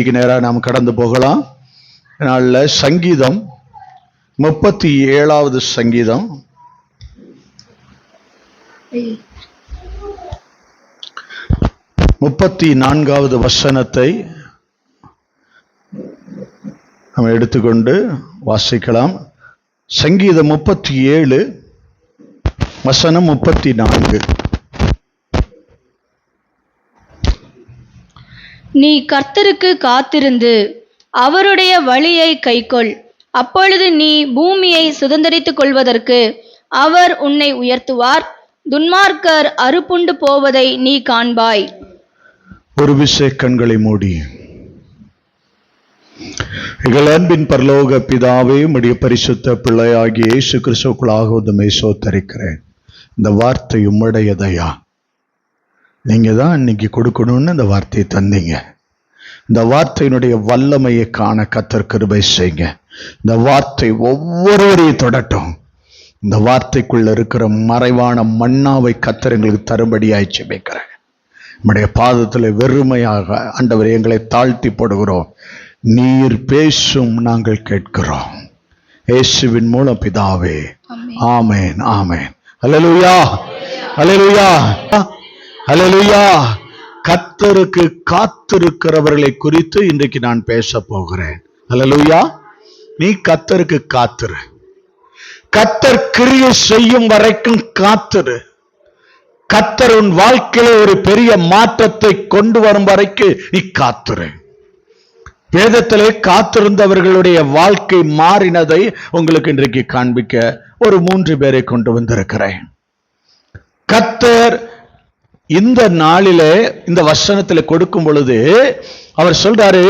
நேரம் நாம் கடந்து போகலாம். நாளில் சங்கீதம் 37வது சங்கீதம் 34வது வசனத்தை நாம் எடுத்துக்கொண்டு வாசிக்கலாம். சங்கீதம் 37 வசனம் 34. நீ கர்த்தருக்கு காத்திருந்து அவருடைய வழியை கைக்கொள், அப்பொழுது நீ பூமியை சுதந்தரித்துக் கொள்வதற்கு அவர் உன்னை உயர்த்துவார். துன்மார்க்கர் அறுப்புண்டு போவதை நீ காண்பாய். ஒரு விசை கண்களை மூடி. எங்கள் அன்பின் பரலோக பிதாவே, உம்முடைய பரிசுத்த பிள்ளையாகிய இயேசு கிறிஸ்துவுக்குள்ளாக உம்மை ஸ்தோத்திரிக்கிறேன். இந்த வார்த்தை உம்முடையதையா, நீங்க தான் இன்னைக்கு கொடுக்கணும்னு இந்த வார்த்தையை தந்தீங்க. இந்த வார்த்தையினுடைய வல்லமையை காண கர்த்தர் கிருபை செய்யுங்க. இந்த வார்த்தை ஒவ்வொருவரையும் தொடட்டும். இந்த வார்த்தைக்குள்ள இருக்கிற மறைவான மன்னாவை கர்த்தர் எங்களுக்கு தரும்படியாய் ஜெபிக்கிறேன். நம்முடைய பாதத்தில் வெறுமையாக ஆண்டவரே எங்களை தாழ்த்தி போடுகிறோம். நீர் பேசும் நாங்கள் கேட்கிறோம். இயேசுவின் மூலம் பிதாவே, ஆமென் ஆமென். அல்லேலூயா அல்லேலூயா அல்லேலூயா. கர்த்தருக்கு காத்திருக்கிறவர்களை குறித்து இன்றைக்கு நான் பேச போகிறேன். அல்லேலூயா. நீ கர்த்தருக்கு காத்திரு. கர்த்தர் கிரியை செய்யும் வரைக்கும் காத்திரு. கர்த்தர் உன் வாழ்க்கையில ஒரு பெரிய மாற்றத்தை கொண்டு வரும் வரைக்கும் நீ காத்திரு. வேதத்திலே காத்திருந்தவர்களுடைய வாழ்க்கை மாறினதை உங்களுக்கு இன்றைக்கு காண்பிக்க ஒரு 3 பேரை கொண்டு வந்திருக்கிறேன். கர்த்தர் இந்த நாளிலே இந்த வசனத்துல கொடுக்கும் பொழுது அவர் சொல்றாரு,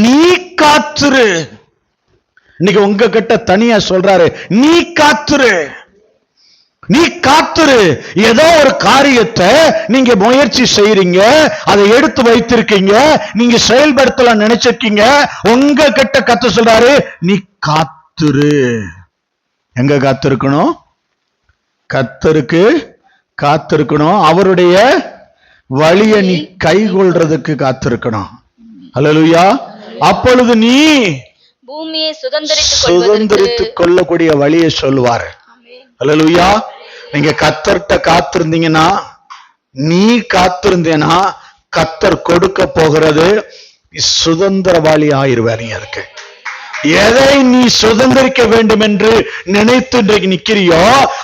நீ காத்திரு. இன்னைக்கு உங்க கிட்ட தனியா சொல்றாரு, நீ காத்திரு, நீ காத்திரு. ஏதோ ஒரு காரியத்தை நீங்க முயற்சி செய்றீங்க, அதை எடுத்து வைத்திருக்கீங்க, நீங்க செயல்படுத்தலாம் நினைச்சிருக்கீங்க. உங்க கிட்ட கர்த்தர் சொல்றாரு, நீ காத்திரு. எங்க காத்திருக்கணும்? கர்த்தருக்கு காத்திருக்கணும். அவருடைய வழியை நீ கைகொள்றதுக்கு காத்திருக்கணும். அல்லேலூயா. அப்பொழுது நீ பூமியை சுதந்தரித்துக் கொள்ளக்கூடிய வழியை சொல்லுவார். அல்லேலூயா. நீங்க கர்த்தர்ட்ட காத்திருந்தீங்கன்னா, நீ காத்திருந்தேனா, கர்த்தர் கொடுக்க போகிறது சுதந்திரவாளி ஆயிருவார். நீ அதுக்கு எதை நீ சுதந்திரிக்க வேண்டும் என்று நினைத்து இன்றைக்கு நிற்கிறியோ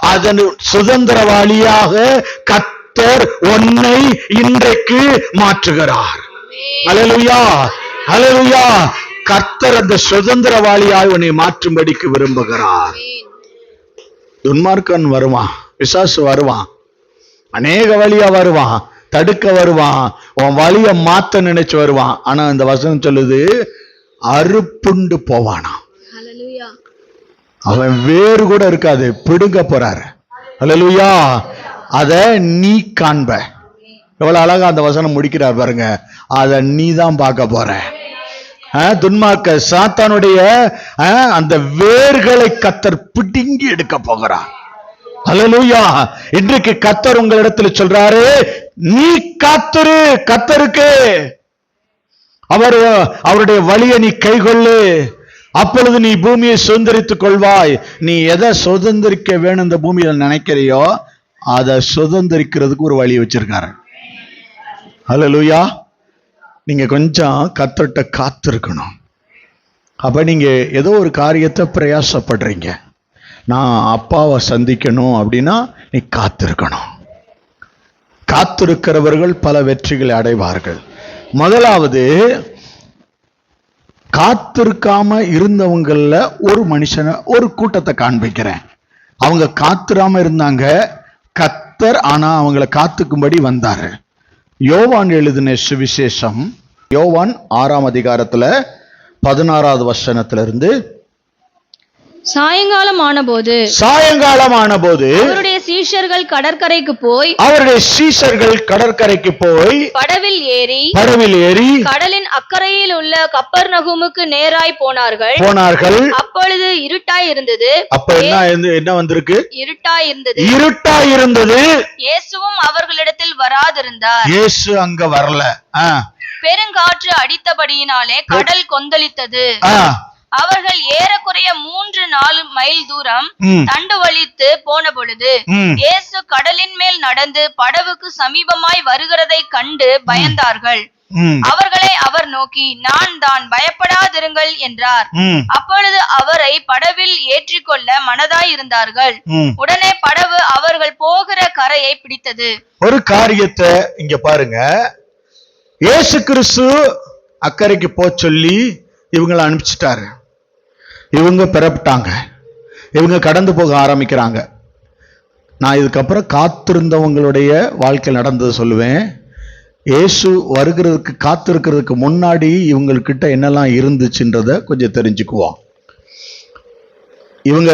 அதன் சுதந்திரவாளியாக கர்த்தர் உன்னை இன்றைக்கு மாற்றுகிறார். அல்லேலூயா அல்லேலூயா. கர்த்தர் அந்த சுதந்திரவாளியாய் உன்னை மாற்றும்படிக்கு விரும்புகிறார். துன்மார்க்கன் வருவான், பிசாசு வருவான், அநேக வழியா வருவான், தடுக்க வருவான், உன் வழியை மாத்த நினைச்சு வருவான். ஆனா இந்த வசனம் சொல்லுது, அறுப்புண்டு போவானா. அவன் வேறு கூட இருக்காது, பிடுங்க போறாரு. அல்லேலூயா. அத நீ காண்ப. எவ்வளவு அழகா அந்த வசனம் முடிக்கிறார் பாருங்க. அத நீ தான் பார்க்க போற. துன்மார்க்க சாத்தானுடைய அந்த வேர்களை கர்த்தர் பிடுங்கி எடுக்க போகிறார். அல்லேலூயா. இன்றைக்கு கர்த்தர் உங்களிடத்தில் சொல்றாரு, நீ காத்திரு கர்த்தருக்கு. அவருடைய வழியை நீ கைகொள்ளு, அப்பொழுது நீ பூமியை சுதந்திரித்துக் கொள்வாய். நீ எதை சுதந்திரிக்க வேணும் இந்த பூமியில நினைக்கிறையோ அதை சுதந்திரிக்கிறதுக்கு ஒரு வழி வச்சிருக்காரு. அல்லேலூயா. நீங்க கொஞ்சம் கர்த்தர்ட்ட காத்திருக்கணும். அப்ப நீங்க ஏதோ ஒரு காரியத்தை பிரயாசப்படுறீங்க, நான் அப்பாவை சந்திக்கணும் அப்படின்னா நீ காத்திருக்கணும். காத்திருக்கிறவர்கள் பல வெற்றிகளை அடைவார்கள். முதலாவது, காத்திருக்காம இருந்தவங்கள ஒரு மனுஷனை, ஒரு கூட்டத்தை காண்பிக்கிறேன். அவங்க காத்திராம இருந்தாங்க, கர்த்தர் ஆனா அவங்களை காத்துக்கும்படி வந்தாரு. யோவான் எழுதின சுவிசேஷம், யோவான் 6ஆம் அதிகாரத்துல 16வது வசனத்திலிருந்து, சாயங்காலம் ஆனபோது அவருடைய சீஷர்கள் கடற்கரைக்கு போய் படவில் ஏறி கடலின் அக்கறையில் உள்ள கப்பர்நகூமுக்கு நேராய் போனார்கள். அப்பொழுது இருட்டாய் இருந்தது. அப்ப என்ன வந்திருக்கு? இருட்டாய் இருந்தது. இயேசுவும் அவர்களிடத்தில் வராதிருந்தார். இயேசு அங்க வரல. பெருங்காற்று அடித்தபடியினாலே கடல் கொந்தளித்தது. அவர்கள் ஏறக்குறைய 3-4 மைல் தூரம் தண்டுவலித்து போன பொழுது இயேசு கடலின் மேல் நடந்து படவுக்கு சமீபமாய் வருகிறதை கண்டு பயந்தார்கள். அவர்களை அவர் நோக்கி, நான் தான், பயப்படாதிருங்கள் என்றார். அப்பொழுது அவரை படவில் ஏற்றிக்கொள்ள மனதாய் இருந்தார்கள். உடனே படவு அவர்கள் போகிற கரையை பிடித்தது. ஒரு காரியத்தை இங்க பாருங்க, இயேசு கிறிஸ்து அக்கறைக்கு போ சொல்லி இவங்களை அனுப்பிச்சிட்டாரு. இவங்க பெறப்பட்டாங்க, இவங்க கடந்து போக ஆரம்பிக்கிறாங்க. நான் இதுக்கப்புறம் காத்திருந்தவங்களுடைய வாழ்க்கை நடந்தது சொல்லுவேன். இயேசு வருகிறதுக்கு காத்திருக்கிறதுக்கு முன்னாடி இவங்ககிட்ட என்னெல்லாம் இருந்துச்சுன்றத கொஞ்சம் தெரிஞ்சுக்குவோம். இவங்க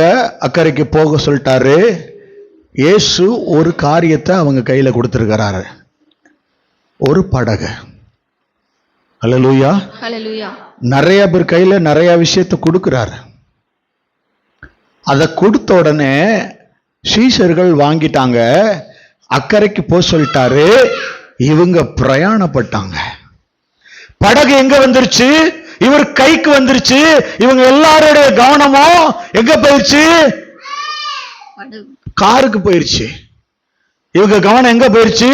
அக்கறைக்கு போக சொல்லிட்டாரு. இயேசு ஒரு காரியத்தை அவங்க கையில கொடுத்திருக்கிறாரு, ஒரு படகு. அல்லேலூயா. நிறைய பேர் கையில நிறைய விஷயத்தை கொடுக்கிறாரு. அதை கொடுத்த உடனே சீஷர்கள் வாங்கிட்டாங்க, அக்கறைக்கு போக சொல்லிட்டாரு. இவங்க பிரயாணப்பட்டாங்க. படகு எங்க வந்துருச்சு? இவர் கைக்கு வந்துருச்சு. இவங்க எல்லாருடைய கவனமும் எங்க போயிருச்சு? காருக்கு போயிருச்சு. இவங்க கவனம் எங்க போயிருச்சு?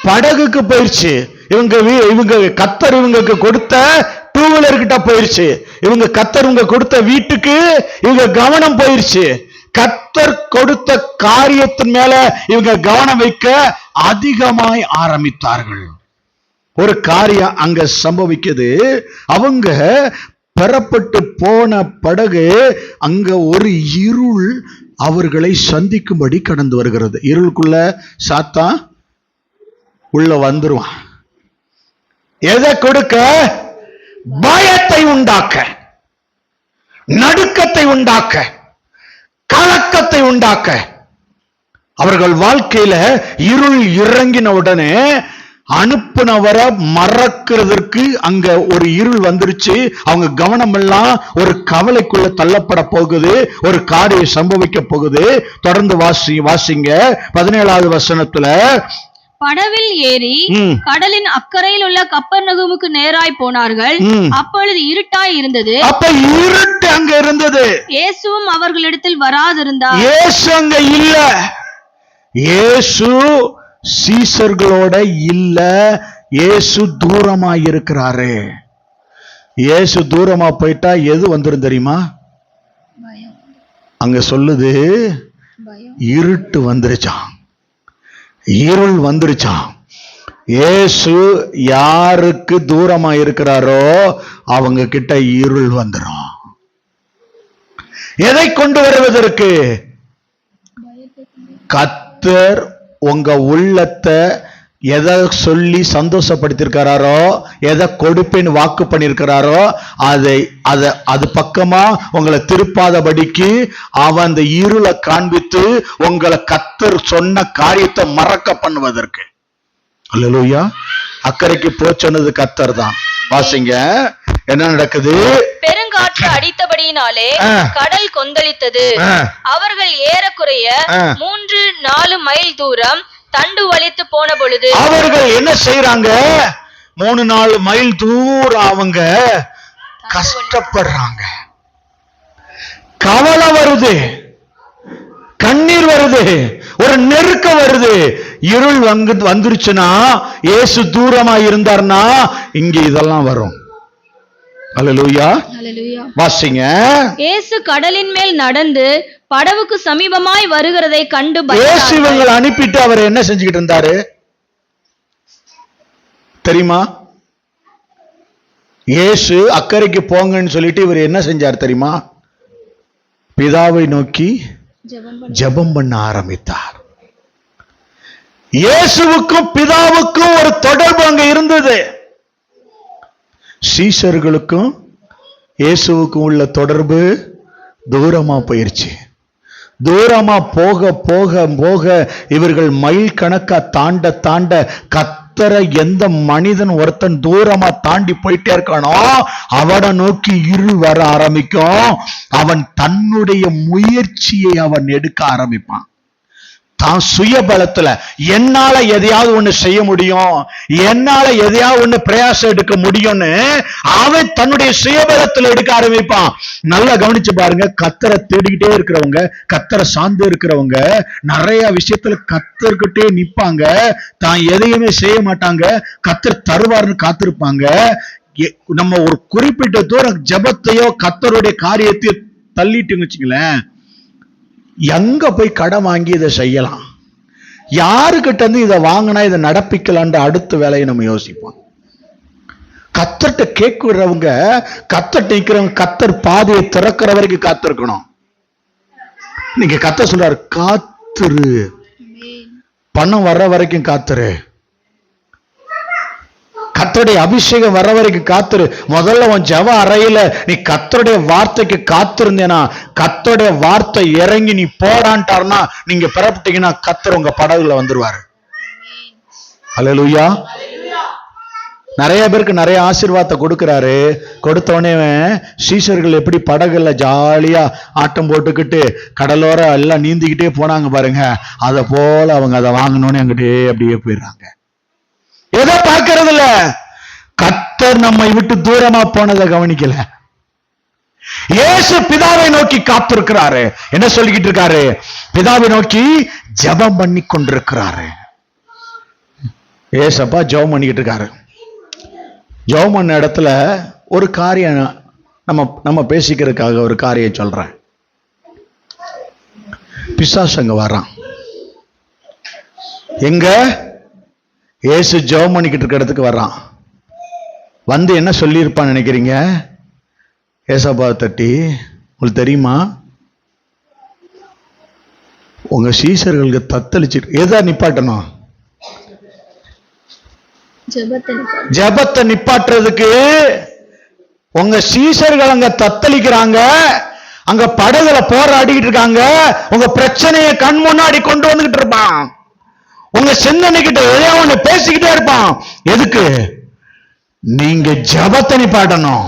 படகுக்கு போயிருச்சு. இவங்க கத்தர் இவங்களுக்கு கொடுத்த 2 வீலர் கிட்ட போயிருச்சு. இவங்க கத்தர் இவங்க கொடுத்த வீட்டுக்கு இவங்க கவனம் போயிருச்சு. கத்தர் கொடுத்த காரியத்தின் மேல இவங்க கவனம் வைக்க அதிகமாய் ஆரம்பித்தார்கள். ஒரு காரியம் அங்க சம்பவிக்குது. அவங்க பெறப்பட்டு போன படகு அங்க ஒரு இருள் அவர்களை சந்திக்கும்படி கடந்து வருகிறது. இருளுக்குள்ள சாத்தான் உள்ள வந்துருவான். எதை கொடுக்க? பயத்தை உண்டாக்க, நடுக்கத்தை உண்டாக்க, கலக்கத்தை உண்டாக்க. அவர்கள் வாழ்க்கையில இருள் இறங்கின உடனே அனுப்புனவரை மறக்கிறதுக்கு அங்க ஒரு இருள் வந்துருச்சு. அவங்க கவனம் எல்லாம் ஒரு கவலைக்குள்ள தள்ளப்பட போகுது. ஒரு காரியம் சம்பவிக்க போகுது. தொடர்ந்து வாசிங்க 17வது வசனத்துல. படவில் ஏறி கடலின் அக்கறையில் உள்ள கப்பர்நகூமுக்கு நேராய் போனார்கள். அப்பொழுது இருட்டாய் இருந்தது. அப்ப இருட்டு அங்க இருந்தது. இயேசுவும் அவர்களிடத்தில் வராதிருந்தார். இயேசு அங்க இல்ல. இயேசு சீஷர்களோட இல்ல. இயேசு தூரமா இருக்கிறாரு. இயேசு தூரமா போயிட்டா எது வந்துரும் தெரியுமா? அங்க சொல்லுது, இருட்டு வந்துருச்சான், இருள் வந்துருச்சான். இயேசு யாருக்கு தூரமா இருக்கிறாரோ அவங்க கிட்ட இருள் வந்துடும். எதை கொண்டு வருவதற்கு? கர்த்தர் உங்க உள்ளத்தை எதை சொல்லி சந்தோஷப்படுத்திருக்கிறாரோ, எதை கொடுப்பேன்னு வாக்கு பண்ணிருக்கிறாரோ அது பக்கமா உங்களை திருப்பாதபடிக்கு அவன் அந்த இருளை காண்பித்து உங்களை கர்த்தர் சொன்ன காரியத்தை மறக்க பண்ணுவதற்கு. அல்லேலூயா. அக்கறைக்கு போச்சொன்னது கர்த்தர் தான். வாசிங்க என்ன நடக்குது. பெருங்காற்று அடித்தபடியினாலே கடல் கொந்தளித்தது. அவர்கள் ஏறக்குறைய 3-4 மைல் தூரம் தண்டு வலித்து போன பொழுது அவர்கள் என்ன செய்யறாங்க? 3-4 மைல் தூரம் அவங்க கஷ்டப்படுறாங்க. கவலை வருது, கண்ணீர் வருது, ஒரு நெருக்கம் வருது. இருள் வந்துருச்சுன்னா, இயேசு தூரமா இருந்தார்னா இங்க இதெல்லாம் வரும். அல்லேலூயா. வாசிங்க. இயேசு கடலின் மேல் நடந்து படவுக்கு சமீபமாய் வருகிறதை கண்டு இயேசு இவங்களை அனுப்பிட்டு அவர் என்ன செஞ்சுக்கிட்டு இருந்தாரு தெரியுமா? இயேசு அக்கறைக்கு போங்கன்னு சொல்லிட்டு இவர் என்ன செஞ்சார் தெரியுமா? பிதாவை நோக்கி ஜெபம் பண்ண ஆரம்பித்தார். இயேசுவுக்கும் பிதாவுக்கும் ஒரு தொடர்பு அங்க இருந்தது. சீஷர்களுக்கும் இயேசுவுக்கும் உள்ள தொடர்பு தூரமா போயிருச்சு. தூரமா போக போக போக இவர்கள் மைல் கணக்கா தாண்ட கர்த்தரை எந்த மனிதன் ஒருத்தன் தூரமா தாண்டி போயிட்டே இருக்கானோ அவனை நோக்கி இருள் வர ஆரம்பிக்கும். அவன் தன்னுடைய முயற்சியை அவன் எடுக்க ஆரம்பிப்பான். தான் சுய பலத்துல என்னால எதையாவது ஒண்ணு செய்ய முடியும், என்னால எதையாவது ஒண்ணு பிரயாசம் எடுக்க முடியும்னு அவன் தன்னுடைய சுயபலத்துல எடுக்க ஆரம்பிப்பான். நல்லா கவனிச்சு பாருங்க, கர்த்தரை தேடிக்கிட்டே இருக்கிறவங்க, கர்த்தரை சார்ந்து இருக்கிறவங்க நிறைய விஷயத்துல கர்த்தர்கிட்டே நிப்பாங்க. தான் எதையுமே செய்ய மாட்டாங்க, கர்த்தர் தருவார்னு காத்திருப்பாங்க. நம்ம ஒரு குறிப்பிட்ட தூரம் ஜெபத்தையோ கர்த்தருடைய காரியத்தையோ தள்ளிட்டு வச்சுங்களேன், எங்க போய் கடன் வாங்கி இதை செய்யலாம், யாருக்கிட்ட இருந்து இதை வாங்கினா இதை நடப்பிக்கலான்ற அடுத்த வேலையை நம்ம யோசிப்போம். கர்த்தர்ட்ட கேட்கிறவங்க, கர்த்தர்ட்ட நிக்கிறவங்க, கர்த்தர் பாதையை திறக்கிற வரைக்கும் காத்திருக்கணும். நீங்க கர்த்தர் சொல்றாரு, காத்துரு, பணம் வர்ற வரைக்கும் காத்துரு, கர்த்தருடைய அபிஷேகம் வர வரைக்கும் காத்துரு. முதல்ல உன் ஜெப அறையில நீ கர்த்தருடைய வார்த்தைக்கு காத்திருந்தேனா, கர்த்தருடைய வார்த்தை இறங்கி நீ போடான்ட்டாருன்னா, நீங்க பெறப்பட்டீங்கன்னா கர்த்தர் உங்க படகுல வந்துருவாரு. அல்லேலூயா. நிறைய பேருக்கு நிறைய ஆசீர்வாதத்தை கொடுக்கிறாரு. கொடுத்தோடனே சீஷர்கள் எப்படி படகுல ஜாலியா ஆட்டம் போட்டுக்கிட்டு கடலோர எல்லாம் நீந்திக்கிட்டே போனாங்க பாருங்க, அதை போல அவங்க அதை வாங்கணும்னு அங்கிட்டே அப்படியே போயிடுறாங்க. எதை பார்க்கறது இல்ல, கர்த்தர் நம்மை விட்டு தூரமா போனதை கவனிக்கல. இயேசு பிதாவை நோக்கி காத்திருக்கிறாரு. என்ன சொல்லிக்கிட்டு இருக்காரு? பிதாவை நோக்கி ஜெபம் பண்ணி கொண்டிருக்கிறாரு. ஏசப்பா ஜெபம் பண்ணிக்கிட்டு இருக்காரு. ஜெபம் பண்ண இடத்துல ஒரு காரியம் நம்ம பேசிக்கிறதுக்காக ஒரு காரியம் சொல்றேன். பிசாசு அங்க வரான். எங்க? இயேசு ஜெபம் பண்ணிக்கிட்டு இருக்கிற இடத்துக்கு வர்றான். வந்து என்ன சொல்லியிருப்பான்னு நினைக்கிறீங்க? ஏசப்பா தட்டி, உங்களுக்கு தெரியுமா, உங்க சீஷர்களுக்கு தத்தளிச்சு எதா நிப்பாட்டணும்? ஜெபத்தை நிப்பாட்டுறதுக்கு. உங்க சீஷர்கள் அங்க தத்தளிக்கிறாங்க, அங்க படகுல போராடிக்கிட்டு இருக்காங்க. உங்க பிரச்சனையை கண் முன்னாடி கொண்டு வந்துகிட்டு இருப்பான். உங்க சிந்தனை கிட்ட எதையோ ஒண்ணு பேசிக்கிட்டே இருப்பான். எதுக்கு? நீங்க ஜெபத்தை நிப்பாட்டணும்.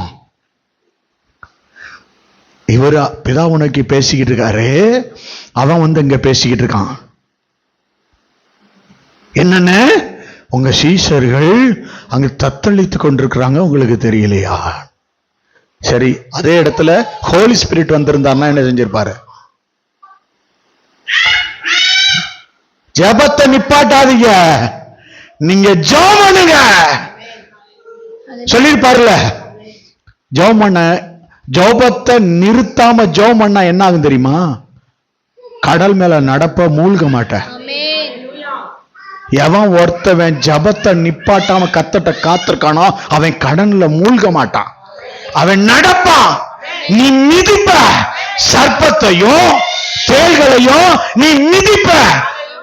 இவரு பிதாவை நோக்கி பேசிக்கிட்டு இருக்காரு, அவன் வந்து இங்க பேசிக்கிட்டு இருக்கான். என்னன்னு? உங்க சீஷர்கள் அங்க தத்தளித்து கொண்டிருக்கிறாங்க, உங்களுக்கு தெரியலையா? சரி, அதே இடத்துல ஹோலி ஸ்பிரிட் வந்திருந்தாருன்னா என்ன செஞ்சிருப்பாரு? ஜெபத்தை நிப்பாட்டாதீங்க, நீங்க ஜெபம் பண்ணுங்க சொல்லிருப்பாருல. ஜெபம் பண்ண, ஜெபத்தை நிறுத்தாம ஜெபம் பண்ணா என்ன ஆகும் தெரியுமா? கடல் மேல நடப்ப மூழ்க மாட்டேன். எவன் ஒருத்தவன் ஜெபத்தை நிப்பாட்டாம கர்த்தர்ட்ட காத்திருக்கானோ அவன் கடல்ல மூழ்க மாட்டான், அவன் நடப்பான். நீ மிதிப்ப, சர்ப்பத்தையும் தேள்களையும் நீ மிதிப்ப.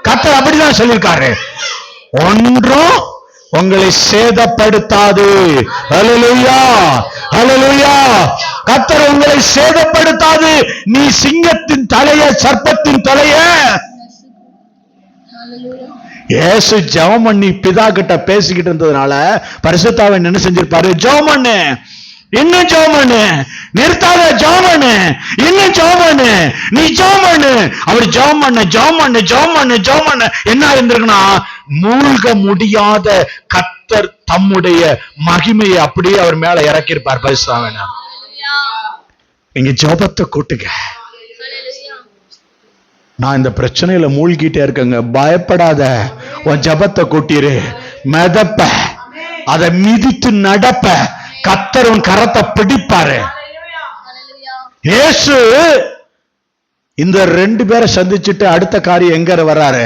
கர்த்தர் அப்படிதான் சொல்லியிருக்காரு. ஒன்றும் உங்களை சேதப்படுத்தாது. ஹல்லேலூயா, ஹல்லேலூயா. கர்த்தர் உங்களை சேதப்படுத்தாது. நீ சிங்கத்தின் தலைய, சர்ப்பத்தின் தலைய. இயேசு ஜெபம் பண்ணி பிதா கிட்ட பேசிக்கிட்டு இருந்ததுனால பரிசுத்தாவின் என்ன செஞ்சிருப்பாரு? ஜெபம் பண்ணு, இன்னும் ஜெபம் பண்ணு, நிறுத்தாத, ஜெபம் பண்ணு, இன்னும் ஜெபம் பண்ணு, நீ ஜெபம் பண்ணு. அவர் ஜெபம் பண்ண ஜெபம் பண்ணு ஜெபம் பண்ணு ஜெபம் பண்ண என்ன இருந்திருக்குன்னா, மூழ்க முடியாத கர்த்தர் தம்முடைய மகிமையை அப்படியே அவர் மேல இறக்கியிருப்பார். பரிசுத்தாவின் இங்க ஜெபத்தை கூட்டுங்க. நான் இந்த பிரச்சனையில மூழ்கிட்டே இருக்கேங்க, பயப்படாத, உன் ஜெபத்தை கூட்டிரு. மிதப்ப, அதை மிதித்து நடப்ப, கர்த்தர் உன் கரத்தை பிடிப்பாரு. இயேசு இந்த ரெண்டு பேரை சந்திச்சுட்டு அடுத்த காரியம் எங்க வர்றாரு?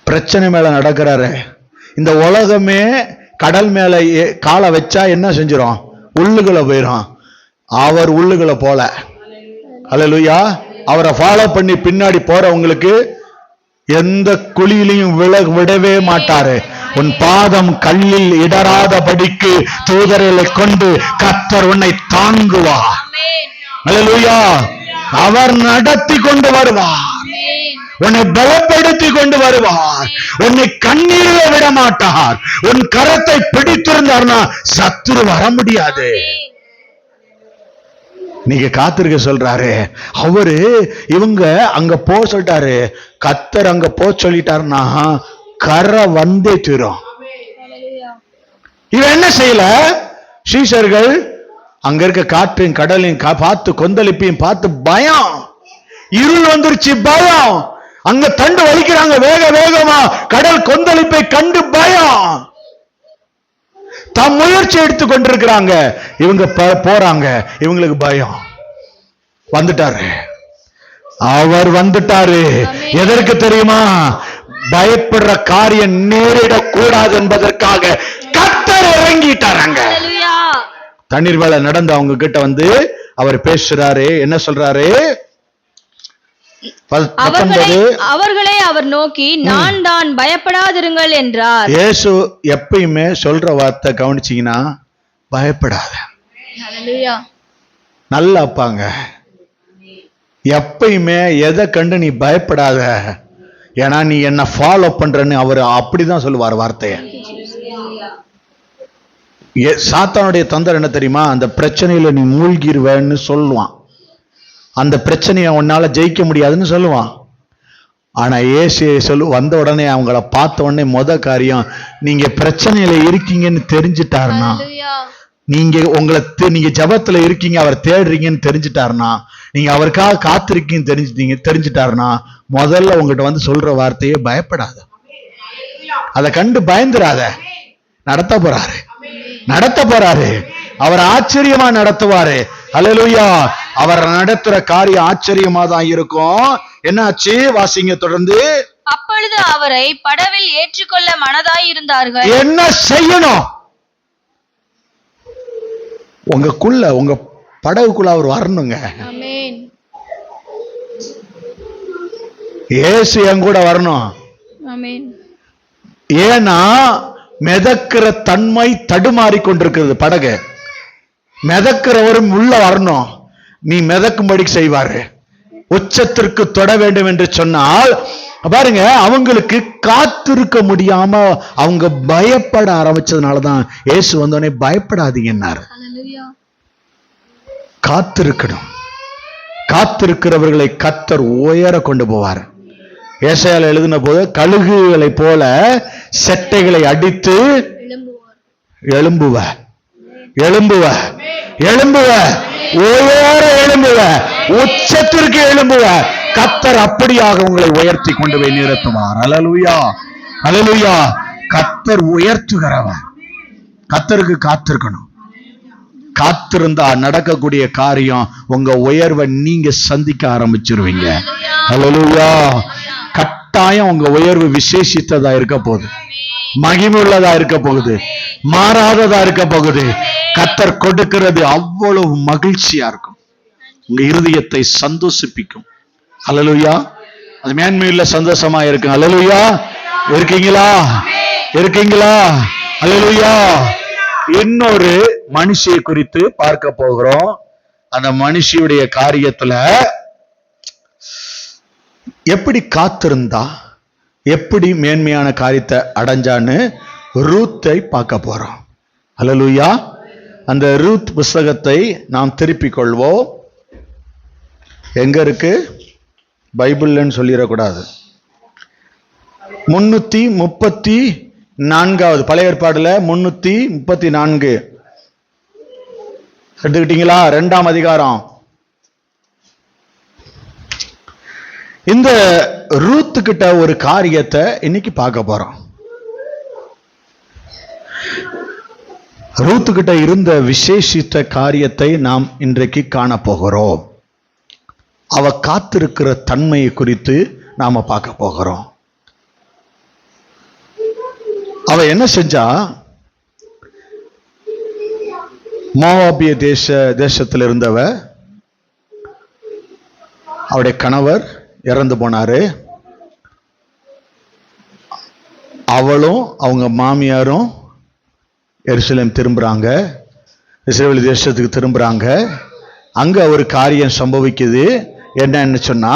பிரச்சனை மேல நடக்கிறாரு. இந்த உலகமே கடல் மேல காலை வச்சா என்ன செஞ்சிடும்? உள்ளுகளை போயிடும். அவர் உள்ளுகளை போல. அல்லேலூயா. அவரை ஃபாலோ பண்ணி பின்னாடி போறவங்களுக்கு எந்த குழியிலையும் விடவே மாட்டாரு. உன் பாதம் கல்லில் இடராதபடிக்கு தூதர்களை கொண்டு கர்த்தர் உன்னை தாங்குவார். அல்லேலூயா. அவர் நடத்தி கொண்டு வருவார், உன்னை பலப்படுத்தி கொண்டு வருவார், உன்னை கண்ணீரில விட மாட்டார். உன் கரத்தை பிடித்திருந்தார்னா சத்துரு வர முடியாது. நீங்க காத்திருக்க சொல்றாரு. அவரு இவங்க அங்க போ சொல்லிட்டாரு. கர்த்தர் அங்க போ சொல்லிட்டாருன்னா கரை வந்தே தீரும். இவன் என்ன செய்யல? சீஷர்கள் அங்க இருக்க காற்றையும் கடலையும் பார்த்து கொந்தளிப்பையும் பார்த்து பயம், இருள் வந்துருச்சு, பயம். அங்க தண்டு வலிக்கிறாங்க வேக வேகமா, கடல் கொந்தளிப்பை கண்டு பயம். தாம் முயற்சி எடுத்து கொண்டிருக்கிறாங்க. இவங்க போறாங்க, இவங்களுக்கு பயம். வந்துட்டாரு, அவர் வந்துட்டாரு. எதற்கு தெரியுமா? பயப்படுற காரியம் நேரிடக்கூடாது என்பதற்காக கர்த்தர் இறங்கிட்டாராங்க. தண்ணீர் வேலை நடந்து அவங்க கிட்ட வந்து அவர் பேசுறாரு. என்ன சொல்றாரு? அவர்களை அவர் நோக்கி, நான் தான், பயப்படாதிருங்கள் என்றார். இயேசு எப்பயுமே சொல்ற வார்த்தை கவனிச்சீங்கன்னா, பயப்படாத. நல்லா அப்பாங்க. எப்பயுமே எதை கண்டு நீ பயப்படாத, ஏன்னா நீ என்ன ஃபாலோ பண்றன்னு அவர் அப்படிதான் சொல்லுவார் வார்த்தைய. சாத்தானுடைய தந்திரம் என்ன தெரியுமா? அந்த பிரச்சனையில நீ மூழ்கிருவேன்னு சொல்லுவான். அந்த பிரச்சனையை உன்னால ஜெயிக்க முடியாதுன்னு சொல்லுவான். ஆனா ஏசு வந்த உடனே அவங்கள பார்த்த உடனே காரியம், நீங்க பிரச்சனையில இருக்கீங்கன்னு தெரிஞ்சுட்டாருன்னா, நீங்க ஜபத்துல இருக்கீங்க, அவர் தேடுறீங்கன்னு தெரிஞ்சுட்டாருன்னா, நீங்க அவருக்காக காத்திருக்கீங்கன்னு தெரிஞ்சுட்டாருன்னா, முதல்ல உங்ககிட்ட வந்து சொல்ற வார்த்தையே பயப்படாத. அதை கண்டு பயந்துராத. நடத்த போறாரு. அவர் ஆச்சரியமா நடத்துவாரு. அல்லேலூயா. அவர் நடத்துற காரியம் ஆச்சரியமா தான் இருக்கும். என்னாச்சு? வாசிங்க தொடர்ந்து. அப்பொழுது அவரை படவில் ஏற்றுக்கொள்ள மனதாய் இருந்தார்கள். என்ன செய்யணும்? உங்க படகுக்குள்ள அவர் வரணுங்க. ஆமென். இயேசு என் கூட வரணும். ஆமென். ஏன்னா மிதக்கிற தன்மை தடுமாறி கொண்டிருக்கிறது படகு. மிதக்கிறவரும் உள்ள வரணும். நீ மிதக்கும்படி செய்வாரு. உச்சத்திற்கு தொட வேண்டும் என்று சொன்னால் பாருங்க, அவங்களுக்கு காத்திருக்க முடியாம அவங்க பயப்பட ஆரம்பிச்சதுனாலதான் இயேசு வந்தோடனே பயப்படாதீங்கன்னாரு. காத்திருக்கணும். காத்திருக்கிறவர்களை கர்த்தர் உயர கொண்டு போவார். ஏசாயால எழுதின போது கழுகுகளை போல செட்டைகளை அடித்து எழும்புவ உயர எழும்புவ, உச்சத்திற்கு எழும்புவ. கர்த்தர் அப்படியாக உங்களை உயர்த்தி கொண்டு போய் நிறுத்துவார். அல்லேலூயா, அல்லேலூயா. கர்த்தர் உயர்த்துகிறவர். கர்த்தருக்கு காத்திருக்கணும். காத்திருந்தா நடக்கக்கூடிய காரியம், உங்க உயர்வை நீங்க சந்திக்க ஆரம்பிச்சிருவீங்க. அல்லேலூயா. கட்டாயம் உங்க உயர்வு விசேஷித்ததா இருக்க போகுது, மகிமையுள்ளதா இருக்க போகுது, மாறாததா இருக்க போகுது. கர்த்தர் கொடுக்கிறது அவ்வளவு மகிழ்ச்சியா இருக்கும், உங்க இருதயத்தை சந்தோஷிப்பிக்கும். அல்லேலூயா. அது மேன்மையுள்ள சந்தோஷமா இருக்கும். அல்லேலூயா. இருக்கீங்களா? அல்லேலூயா. இன்னொரு மனுஷியை குறித்து பார்க்க போகிறோம். அந்த மனுஷியுடைய காரியத்துல எப்படி காத்திருந்தா, எப்படி மேன்மையான காரியத்தை அடைஞ்சான்னு ரூத்தை பார்க்க போறோம். அல்லேலூயா. அந்த ரூத் புஸ்தகத்தை நாம் திருப்பிக் கொள்வோம். எங்க இருக்கு? பைபிள்னு சொல்லிடக்கூடாது. 334 பழைய ஏற்பாடுல 334 எடுத்துக்கிட்டீங்களா? 2ஆம் அதிகாரம். இந்த ரூத்து கிட்ட ஒரு காரியத்தை இன்னைக்கு பார்க்க போறோம். ரூத்து கிட்ட இருந்த விசேஷித்த காரியத்தை நாம் இன்றைக்கு காண போகிறோம். அவ காத்திருக்கிற தன்மையை குறித்து நாம பார்க்க போகிறோம். அவ என்ன செஞ்சா? மோவாபிய தேசத்தில் இருந்தவ. அவருடைய கணவர் இறந்து போனாரு. அவளும் அவங்க மாமியாரும் எருசலேம் திரும்புறாங்க, இஸ்ரவேல் தேசத்துக்கு திரும்புறாங்க. அங்க ஒரு காரியம் சம்பவிக்குது. என்னன்னு சொன்னா,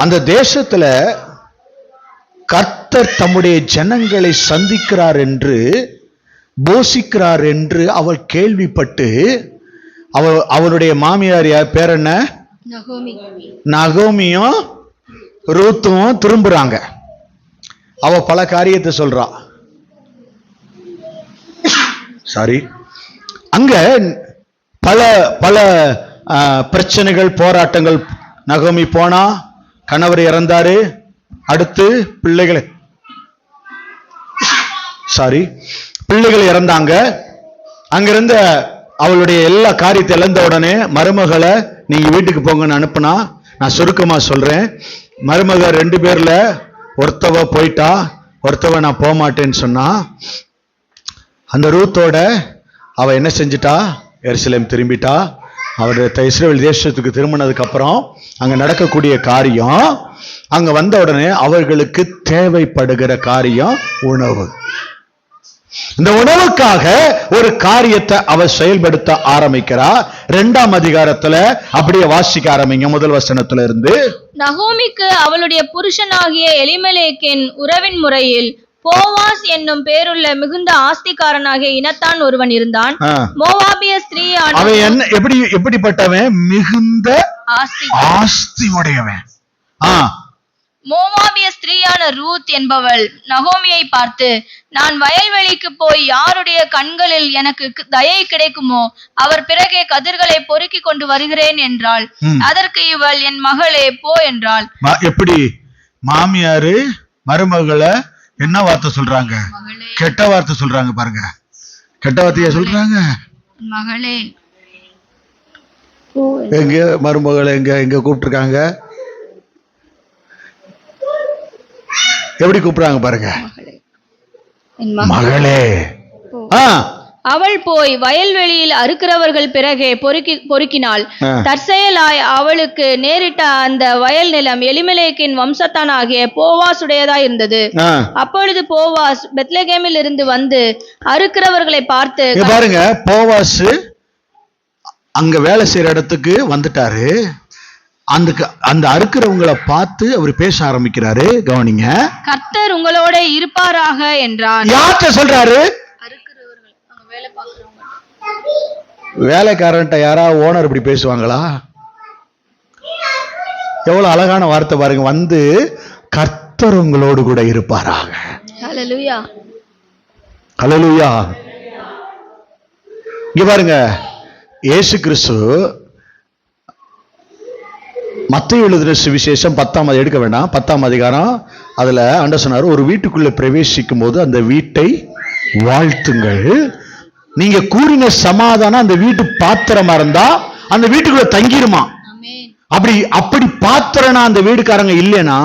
அந்த தேசத்துல கர்த்தர் தம்முடைய ஜனங்களை சந்திக்கிறார் என்று போஷிக்கிறார் என்று அவள் கேள்விப்பட்டு அவளுடைய மாமியார் பேர் என்ன, நகோமியும் ரூத்தும் திரும்புறாங்க. அவ பல காரியத்தை சொல்றா. சாரி, அங்க பல பல பிரச்சனைகள், போராட்டங்கள். நகோமி போனா, கணவர் இறந்தாரு, அடுத்து பிள்ளைகள் இறந்தாங்க. அங்கிருந்த அவளுடைய எல்லா காரியத்தை இழந்த உடனே மருமகளை நீங்க வீட்டுக்கு போங்கன்னு அனுப்புனா. நான் சுருக்கமா சொல்றேன், மருமக 2 பேர்ல ஒருத்தவ போயிட்டா, ஒருத்தவ நான் போக மாட்டேன்னு சொன்னா. அந்த ரூத்தோட அவ என்ன செஞ்சிட்டா, எருசலேம் திரும்பிட்டா. அவருடைய இஸ்ரவேல் தேசத்துக்கு திரும்பினதுக்கு அப்புறம் அங்க நடக்கக்கூடிய காரியம், அங்க வந்த உடனே அவர்களுக்கு தேவைப்படுகிற காரியம் உணவு. இந்த உணவுக்காக ஒரு காரியத்தை அவ செயல்படுத்த ஆரம்பிக்கிறா. 2ஆம் அதிகாரத்துல அப்படியே வாசிக்க ஆரம்பிங்க, முதல் வசனத்துல இருந்து. நகோமிக்கு அவளுடைய புருஷனாகிய எலிமெலேக்கின் உறவின் முறையில் போவாஸ் என்னும் பேருள்ள மிகுந்த ஆஸ்திகாரனாகிய இனத்தான் ஒருவன் இருந்தான். மோவாபிய ஸ்திரீயான அவன் என்ன, எப்படிப்பட்டவன்? மிகுந்த ஆஸ்தி உடையவன். மோவாபிய ஸ்திரீயான ரூத் என்பவள் நகோமியை பார்த்து, நான் வயல்வெளிக்கு போய் யாருடைய கண்களில் எனக்கு தயை கிடைக்குமோ அவர் பிறகே கதிர்களை பொறுக்கி கொண்டு வருகிறேன் என்றாள். அதற்கு இவள், என் மகளே போ என்றாள். எப்படி மாமியாரு மருமகளை என்ன வார்த்தை சொல்றாங்க? கெட்ட வார்த்தை சொல்றாங்க பாருங்க. கெட்ட வார்த்தையா சொல்றாங்க. மகளே, எங்க மருமகளை எங்க கூப்பிட்டுருக்காங்க, எப்படி கூப்பிடுறாங்க பாருங்க, மகளே. அவள் போய் வயல்வெளியில் அறுக்கிறவர்கள் பிறகே பொறுக்கினாள். தற்செயலாய் அவளுக்கு நேரிட்ட அந்த வயல் நிலம் எலிமெலேக்கின் வம்சத்தான் ஆகிய போவாசுடையதாய் இருந்தது. அப்பொழுது போவாஸ் பெத்லகேமில் இருந்து வந்து அறுக்கிறவர்களை பார்த்து, பாருங்க, போவாஸ் அங்க வேலை செய்யற இடத்துக்கு வந்துட்டாரு. அந்த அறுக்கிறவங்களை பார்த்து அவர் பேச ஆரம்பிக்கிறாரு. கவனிங்க, கர்த்தர் உங்களோட இருப்பாராக என்றார். யார்கிட்ட சொல்றாரு? வேலைக்காரன்ட்ட யாராவது ஓனர் இப்படி பேசுவாங்களா? எவ்வளவு அழகான வார்த்தை பாருங்க. வந்து கர்த்தர் உங்களோடு கூட இருப்பாராக. ஹல்லேலூயா, ஹல்லேலூயா. இங்க பாருங்க, இயேசு கிறிஸ்து மத்தேயு எழுதின சுவிசேஷம் 10ஆம் எடுக்க வேண்டாம், 10ஆம் அதிகாரம். அதுல ஆண்டவர் சொன்னார், ஒரு வீட்டுக்குள்ள பிரவேசிக்கும் போது அந்த வீட்டை வாழ்த்துங்கள். நீங்க கூறின சமாதானம் அந்த வீட்டு பாத்திரமா இருந்தா அந்த வீட்டுக்குள்ள தங்கிருமா. அப்படி பாத்திரனா அந்த வீடுக்காரங்க இல்லைன்னா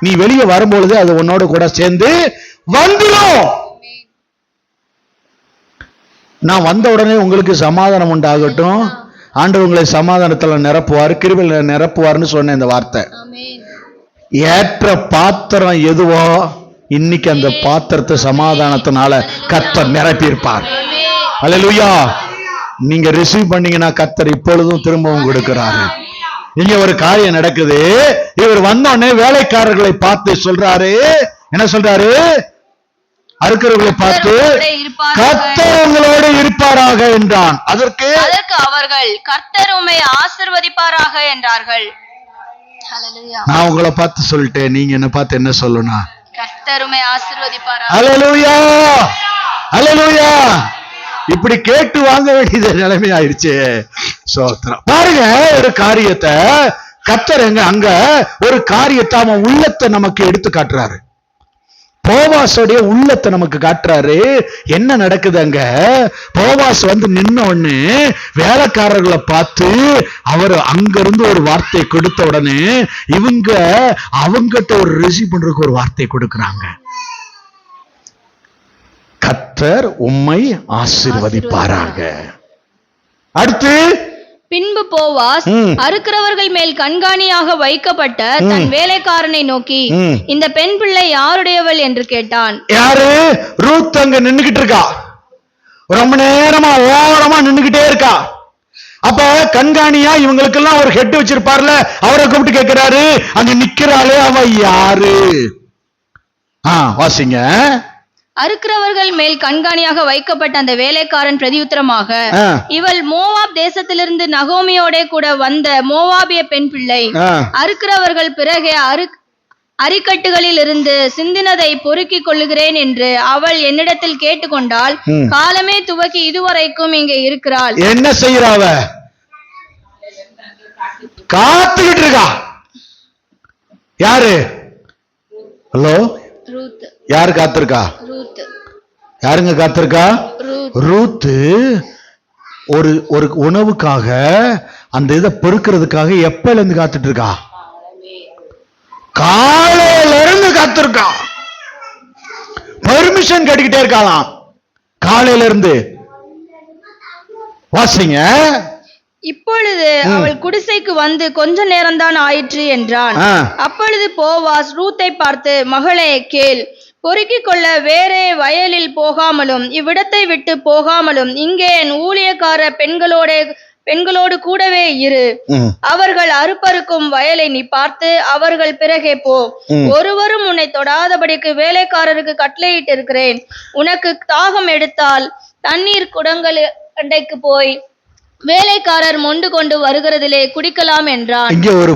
நீ வெளியே வரும்பொழுது அது உன்னோட கூட சேர்ந்து வந்துடும். நான் வந்த உடனே உங்களுக்கு சமாதானம் உண்டாகட்டும், ஆண்டவர் உங்களை சமாதானத்துல நிரப்புவார், கிருபையில நிரப்புவார்னு சொன்ன இந்த வார்த்தை. ஏற்ற பாத்திரம் எதுவோ இன்னைக்கு அந்த பாத்திரத்தை சமாதானத்தினால கர்த்தர் நிரப்பியிருப்பார். அல்லேலூயா. நீங்க ரிசீவ் பண்ணீங்கன்னா கர்த்தர் இப்பொழுதும் திரும்பவும் கொடுக்கிறாரு. இங்க ஒரு காரியம் நடக்குது. இவர் வந்தோடனே வேலைக்காரர்களை பார்த்து சொல்றாரு, என்ன சொல்றாரு? அறுக்கிறவர்களை பார்த்து கர்த்தர் உங்களோடு இருப்பாராக என்றான். அதற்கு அவர்கள் கர்த்தர் உம்மை ஆசீர்வதிப்பாராக என்றார்கள். நான் உங்களை பார்த்து சொல்லிட்டேன், நீங்க என்ன பார்த்து என்ன சொல்லணும்? கர்த்தர் உம்மை ஆசீர்வதிப்பாராக. அல்லேலூயா, அல்லேலூயா. இப்படி கேட்டு வாங்க வேண்டியது நிலைமை ஆயிடுச்சு. சோத்திரம். பாருங்க, ஒரு காரியத்தை கர்த்தர் அங்க ஒரு காரியத்தை அவன் உள்ளத்தை நமக்கு எடுத்து காட்டுறாரு. போவாஸோடைய உள்ளத்தை நமக்கு காட்டுறாரு. என்ன நடக்குது அங்க? போவாஸ் வந்து நின்ன உடனே வேலைக்காரர்களை பார்த்து அவர் அங்கிருந்து ஒரு வார்த்தை கொடுத்த உடனே இவங்க அவங்கிட்ட ஒரு ரிசீவ் பண்றதுக்கு ஒரு வார்த்தை கொடுக்கறாங்க. கர்த்தர் உம்மை ஆசீர்வதிப்பாராக. அடுத்து பின்பு போவாஸ் அறுக்கிறவர்கள் மேல் கண்காணியாக வைக்கப்பட்ட தன் வேலைக்காரனை நோக்கி, இந்த பெண் பிள்ளை யாருடையவள் என்று கேட்டான். யாரு? ரூத் அங்க நின்னுகிட்டு இருக்கா, ரொம்ப நேரமா ஓரமா நின்னுகிட்டே இருக்கா. அப்ப கண்காணியா இவங்களுக்கு எல்லாம் ஒரு ஹெட் வச்சிருப்பார்ல, அவரை கூப்பிட்டு கேட்கிறாரு, அங்க நிக்கிறாளே அவ யாரு? வாசிங்க. அறுக்கிறவர்கள் மேல் கண்காணியாக வைக்கப்பட்ட அந்த வேலைக்காரன் பிரதியுத்தரமாக, இவள் மோவாப் தேசத்திலிருந்து நகோமியோட கூட வந்த மோவாபிய பெண் பிள்ளை. அறுக்கிறவர்கள் பிறகு அரிக்கட்டுகளில் இருந்து சிந்தினதை பொறுக்கிக் கொள்ளுகிறேன் என்று அவள் என்னிடத்தில் கேட்டுக்கொண்டாள். காலமே துவக்கி இதுவரைக்கும் இங்கே இருக்கிறாள். என்ன செய்யறாவ? காத்துக்கிட்டு இருக்கா. யாரு? ஹலோ, யாரு காத்திருக்கா? யாருங்க காத்திருக்கா? ரூத்து ஒரு உணவுக்காக, அந்த இதை பொறுக்கிறதுக்காக எப்பல இருந்து காத்துட்டு இருக்கா? காலையில இருந்து காத்திருக்கா. பெர்மிஷன் கேட்டுக்கிட்டே இருக்காளாம் காலையில இருந்து. வாசிங்க. இப்பொழுது அவள் குடிசைக்கு வந்து கொஞ்ச நேரம்தான் ஆயிற்று என்றான். அப்பொழுது போவாஸ் ரூத்தை பார்த்து, மகளே கேள், பொறுக்கிக் கொள்ள வேறே வயலில் போகாமலும் இவ்விடத்தை விட்டு போகாமலும் இங்கே என் ஊழியக்கார பெண்களோடு கூடவே இரு. அவர்கள் அறுப்பறுக்கும் வயலை நீ பார்த்து அவர்கள் பிறகே போ. ஒருவரும் உன்னை தொடாதபடிக்கு வேலைக்காரருக்கு கட்டளையிட்டு இருக்கிறேன். உனக்கு தாகம் எடுத்தால் தண்ணீர் குடங்கள் அண்டைக்கு போய் வேலைக்காரர் மொண்டு கொண்டு வருகிறதிலே குடிக்கலாம் என்றான். இங்கே ஒரு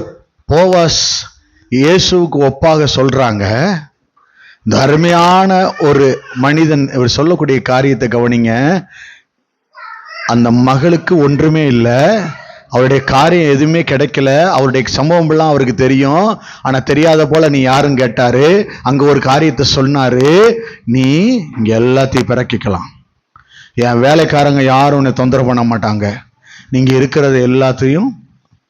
போவாஸ் இயேசுவுக்கு ஒப்பாக சொல்றாங்க. இந்த அருமையான ஒரு மனிதன் இவர் சொல்லக்கூடிய காரியத்தை கவனிங்க. அந்த மகளுக்கு ஒன்றுமே இல்லை, அவருடைய காரியம் எதுவுமே கிடைக்கல, அவருடைய சம்பவம் எல்லாம் அவருக்கு தெரியும். ஆனா தெரியாத போல நீ யாரும் கேட்டாரு. அங்க ஒரு காரியத்தை சொன்னாரு, நீ இங்க எல்லாத்தையும் பிறக்கிக்கலாம், என் வேலைக்காரங்க யாரும் உன்னை தொந்தரவு பண்ண மாட்டாங்க, நீங்க இருக்கிறது எல்லாத்தையும்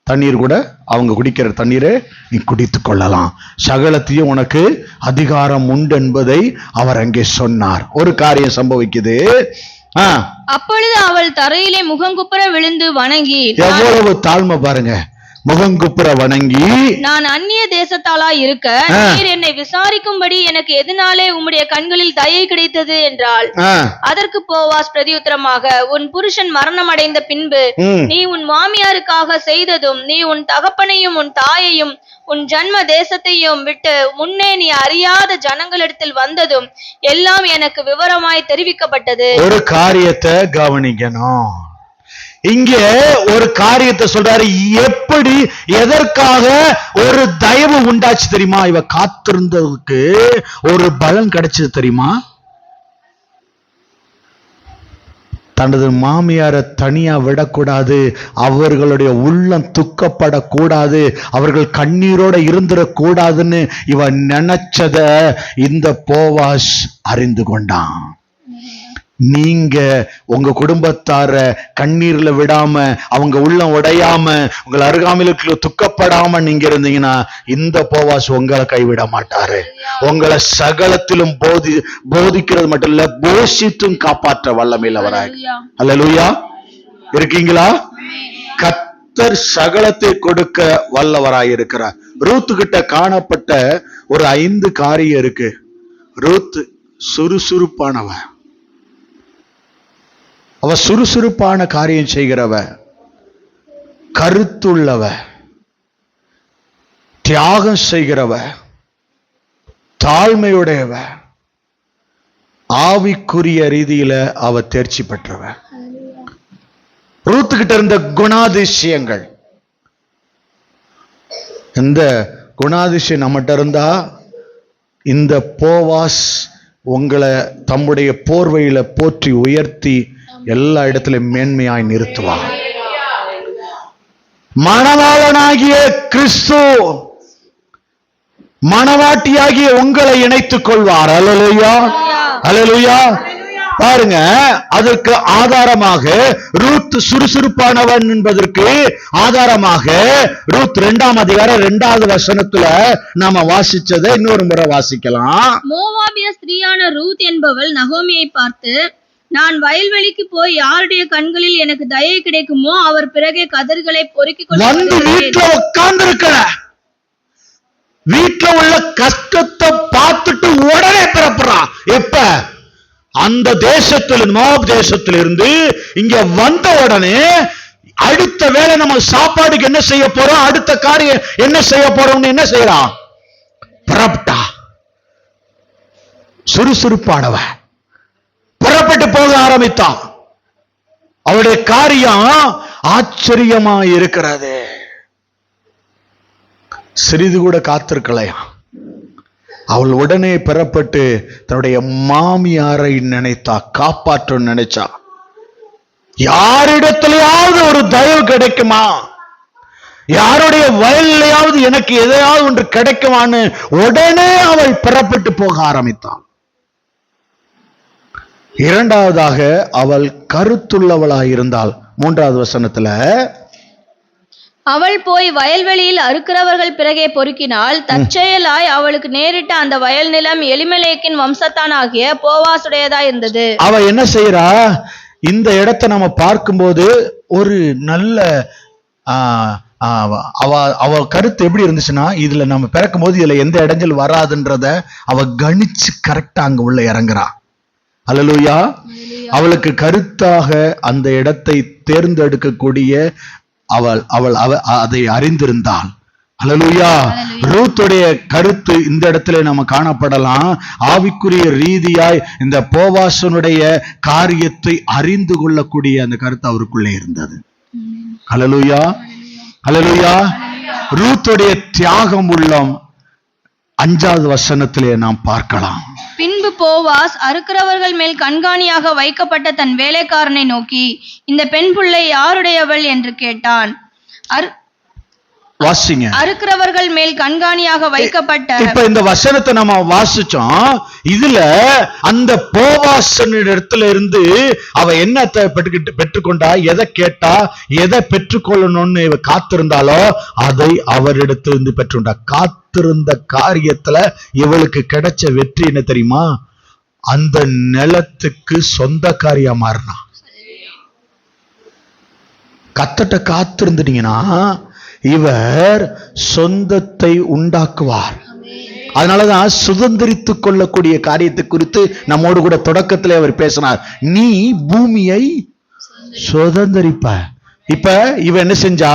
தண்ணீர் கூட அவங்க குடிக்கிற தண்ணீரை நீ குடித்து கொள்ளலாம், சகலத்தையும் உனக்கு அதிகாரம் உண்டு என்பதை அவர் அங்கே சொன்னார். ஒரு காரியம் சம்பவிக்குது. அப்பொழுது அவள் தரையிலே முகங்குப்புற விழுந்து வணங்கி, எவ்வளவு தாழ்மை பாருங்க, முகங்குப்புற வணங்கி, நான் அந்நிய தேசத்தாளா இருக்க நீர் என்னை விசாரிக்கும்படி எனக்கு எதனாலே உம்முடைய கண்களில் தயை கிடைத்தது என்றாள். அதற்கு போவாஸ் பிரதியுத்தரமாக, உன் புருஷன் மரணம் அடைந்த பின்பு நீ உன் மாமியாருக்காக செய்ததும், நீ உன் தகப்பனையும் உன் தாயையும் உன் ஜன்ம தேசத்தையும் விட்டு முன்னே நீ அறியாத ஜனங்களிடத்தில் வந்ததும் எல்லாம் எனக்கு விவரமாய் தெரிவிக்கப்பட்டது. ஒரு காரியத்தை கவனிக்கணும். இங்கே ஒரு காரியத்தை சொல்றாரு. எப்படி, எதற்காக ஒரு தயவு உண்டாச்சு தெரியுமா? இவ காத்திருந்ததுக்கு ஒரு பலன் கிடைச்சது தெரியுமா? தனது மாமியாரை தனியா விடக்கூடாது, அவர்களுடைய உள்ளம் துக்கப்படக்கூடாது, அவர்கள் கண்ணீரோட இருந்துடக்கூடாதுன்னு இவன் நினைச்சத இந்த போவாஸ் அறிந்து கொண்டான். நீங்க உங்க குடும்பத்தார கண்ணீர்ல விடாம, அவங்க உள்ளம் உடையாம, உங்கள் அருகாமையில துக்கப்படாம நீங்க இருந்தீங்கன்னா இந்த போவாஸ் உங்களை கைவிட மாட்டாரு. உங்களை சகலத்திலும் போதிக்கிறது மட்டும் இல்ல, போஷித்தும் காப்பாற்ற வல்லமையில் அவராய். அல்லேலூயா. இருக்கீங்களா? கர்த்தர் சகலத்தை கொடுக்க வல்லவராய் இருக்கிறார். ரூத்து கிட்ட காணப்பட்ட ஒரு 5 காரியம் இருக்கு. ரூத் சுறுசுறுப்பானவ, அவ சுறுசுறுப்பான காரியம் செய்கிறவ, கருத்துள்ளவ, தியாகம் செய்கிறவ, தாழ்மையுடையவ, ஆவிக்குரிய ரீதியில அவ தேர்ச்சி பெற்றவ. ரூத்துக்கிட்ட இருந்த குணாதிசயங்கள், இந்த குணாதிசயம் நம்மகிட்ட இருந்தா இந்த போவாஸ் உங்களை தம்முடைய போர்வையில போற்றி உயர்த்தி எல்லா இடத்திலும் மேன்மையாய் நிறுத்துவார். மணவாளனாகிய கிறிஸ்து மணவாட்டியாகிய உங்களை இணைத்துக் கொள்வார். அல்லேலூயா, அல்லேலூயா. பாருங்க, அதற்கு ஆதாரமாக ரூத் சுறுசுறுப்பானவன் என்பதற்கு ஆதாரமாக ரூத் 2ஆம் அதிகாரம் 2வது வசனத்துல நாம வாசிச்சதை இன்னொரு முறை வாசிக்கலாம். மோவாபிய ஸ்திரீயான ரூத் என்பவள் நகோமியை பார்த்து, நான் வயல்வெளிக்கு போய் யாருடைய கண்களில் எனக்கு தயை கிடைக்குமோ அவர் பிறகே கதிர்களை பொறுக்கிக் கொள்ள வந்து வீட்டுல உட்கார்ந்து இருக்கல, வீட்டுல உள்ள கஷ்டத்தை பார்த்துட்டு உடனே பிறப்புறான். எப்ப? அந்த தேசத்தில், மோவாப் தேசத்திலிருந்து இங்க வந்த உடனே அடுத்த வேளை நம்ம சாப்பாடுக்கு என்ன செய்ய போறோம், அடுத்த காரியம் என்ன செய்ய போறோம்னு என்ன செய்யறான்? புறப்பட்டா. சுறுசுறுப்பானவன். ஆரம்பித்தான். அவளுடைய காரியம் ஆச்சரியமா இருக்கிறது. சிறிது கூட காத்திருக்கலையா. அவள் உடனே பெறப்பட்டு தன்னுடைய மாமியாரை நினைத்தா, காப்பாற்ற நினைச்சா. யாரிடத்திலேயாவது ஒரு தயவு கிடைக்குமா, யாருடைய வயலையாவது எனக்கு எதையாவது ஒன்று கிடைக்குமான்னு உடனே அவள் பெறப்பட்டு போக ஆரம்பித்தாள். இரண்டாவதாக அவள் கருத்துள்ளவளாய் இருந்தாள். 3வது வசனத்துல, அவள் போய் வயல்வெளியில் அறுக்கிறவர்கள் பிறகே பொறுக்கினாள். தற்செயலாய் அவளுக்கு நேரிட்ட அந்த வயல் நிலம் எலிமெலேக்கின் வம்சத்தான் ஆகிய போவாசுடையதா இருந்தது. அவ என்ன செய்யறா, இந்த இடத்தை நம்ம பார்க்கும்போது ஒரு நல்ல அவ கருத்து எப்படி இருந்துச்சுன்னா, இதுல நம்ம பிறக்கும் போது இதுல எந்த இடைஞ்சல் வராதுன்றத அவ கணிச்சு கரெக்டா அங்க உள்ள இறங்குறா. அல்லேலூயா. அவளுக்கு கருத்தாக அந்த இடத்தை தேர்ந்தெடுக்கக்கூடிய அவள் அதை அறிந்திருந்தாள். அல்லேலூயா. ரூத்துடைய கருத்து இந்த இடத்துல நம்ம காணப்படலாம். ஆவிக்குரிய ரீதியாய் இந்த போவாசனுடைய காரியத்தை அறிந்து கொள்ளக்கூடிய அந்த கருத்து அவருக்குள்ளே இருந்தது. அல்லேலூயா, அல்லேலூயா. ரூத்துடைய தியாகம் உள்ளம் 5வது வசனத்திலே நாம் பார்க்கலாம். பின்பு போவாஸ் அறுக்கிறவர்கள் மேல் கண்காணியாக வைக்கப்பட்ட தன் வேலைக்காரனை நோக்கி, இந்த பெண் பிள்ளை யாருடையவள் என்று கேட்டான். வாசிங்க. அறுக்கிறவர்கள் மேல் கண்காணியாக வைக்கப்பட்ட. இப்ப இந்த வசனத்தை நம்ம வாசிச்சோம். இதுல அந்த போவாசனிடத்துல இருந்து அவ என்னத்தை பெற்றுக்கொண்டா, எதை கேட்டா, எதை பெற்றுக்கொள்ளணும்னு இவ காத்திருந்தாலோ அதை அவரிடத்திலிருந்து பெற்றுண்டா. காத்திருந்த காரியத்துல இவளுக்கு கிடைச்ச வெற்றி என்ன தெரியுமா? அந்த நிலத்துக்கு சொந்தக்காரியா மாறினா. கத்தட்ட காத்திருந்தீங்கன்னா இவர் சொந்தத்தை உண்டாக்குவார். அதனாலதான் சுதந்திரித்துக் கொள்ளக்கூடிய காரியத்தை குறித்து நம்மோடு கூட தொடக்கத்திலே அவர் பேசினார். நீ பூமியை சுதந்திரிப்ப. இப்ப இவ என்ன செஞ்சா,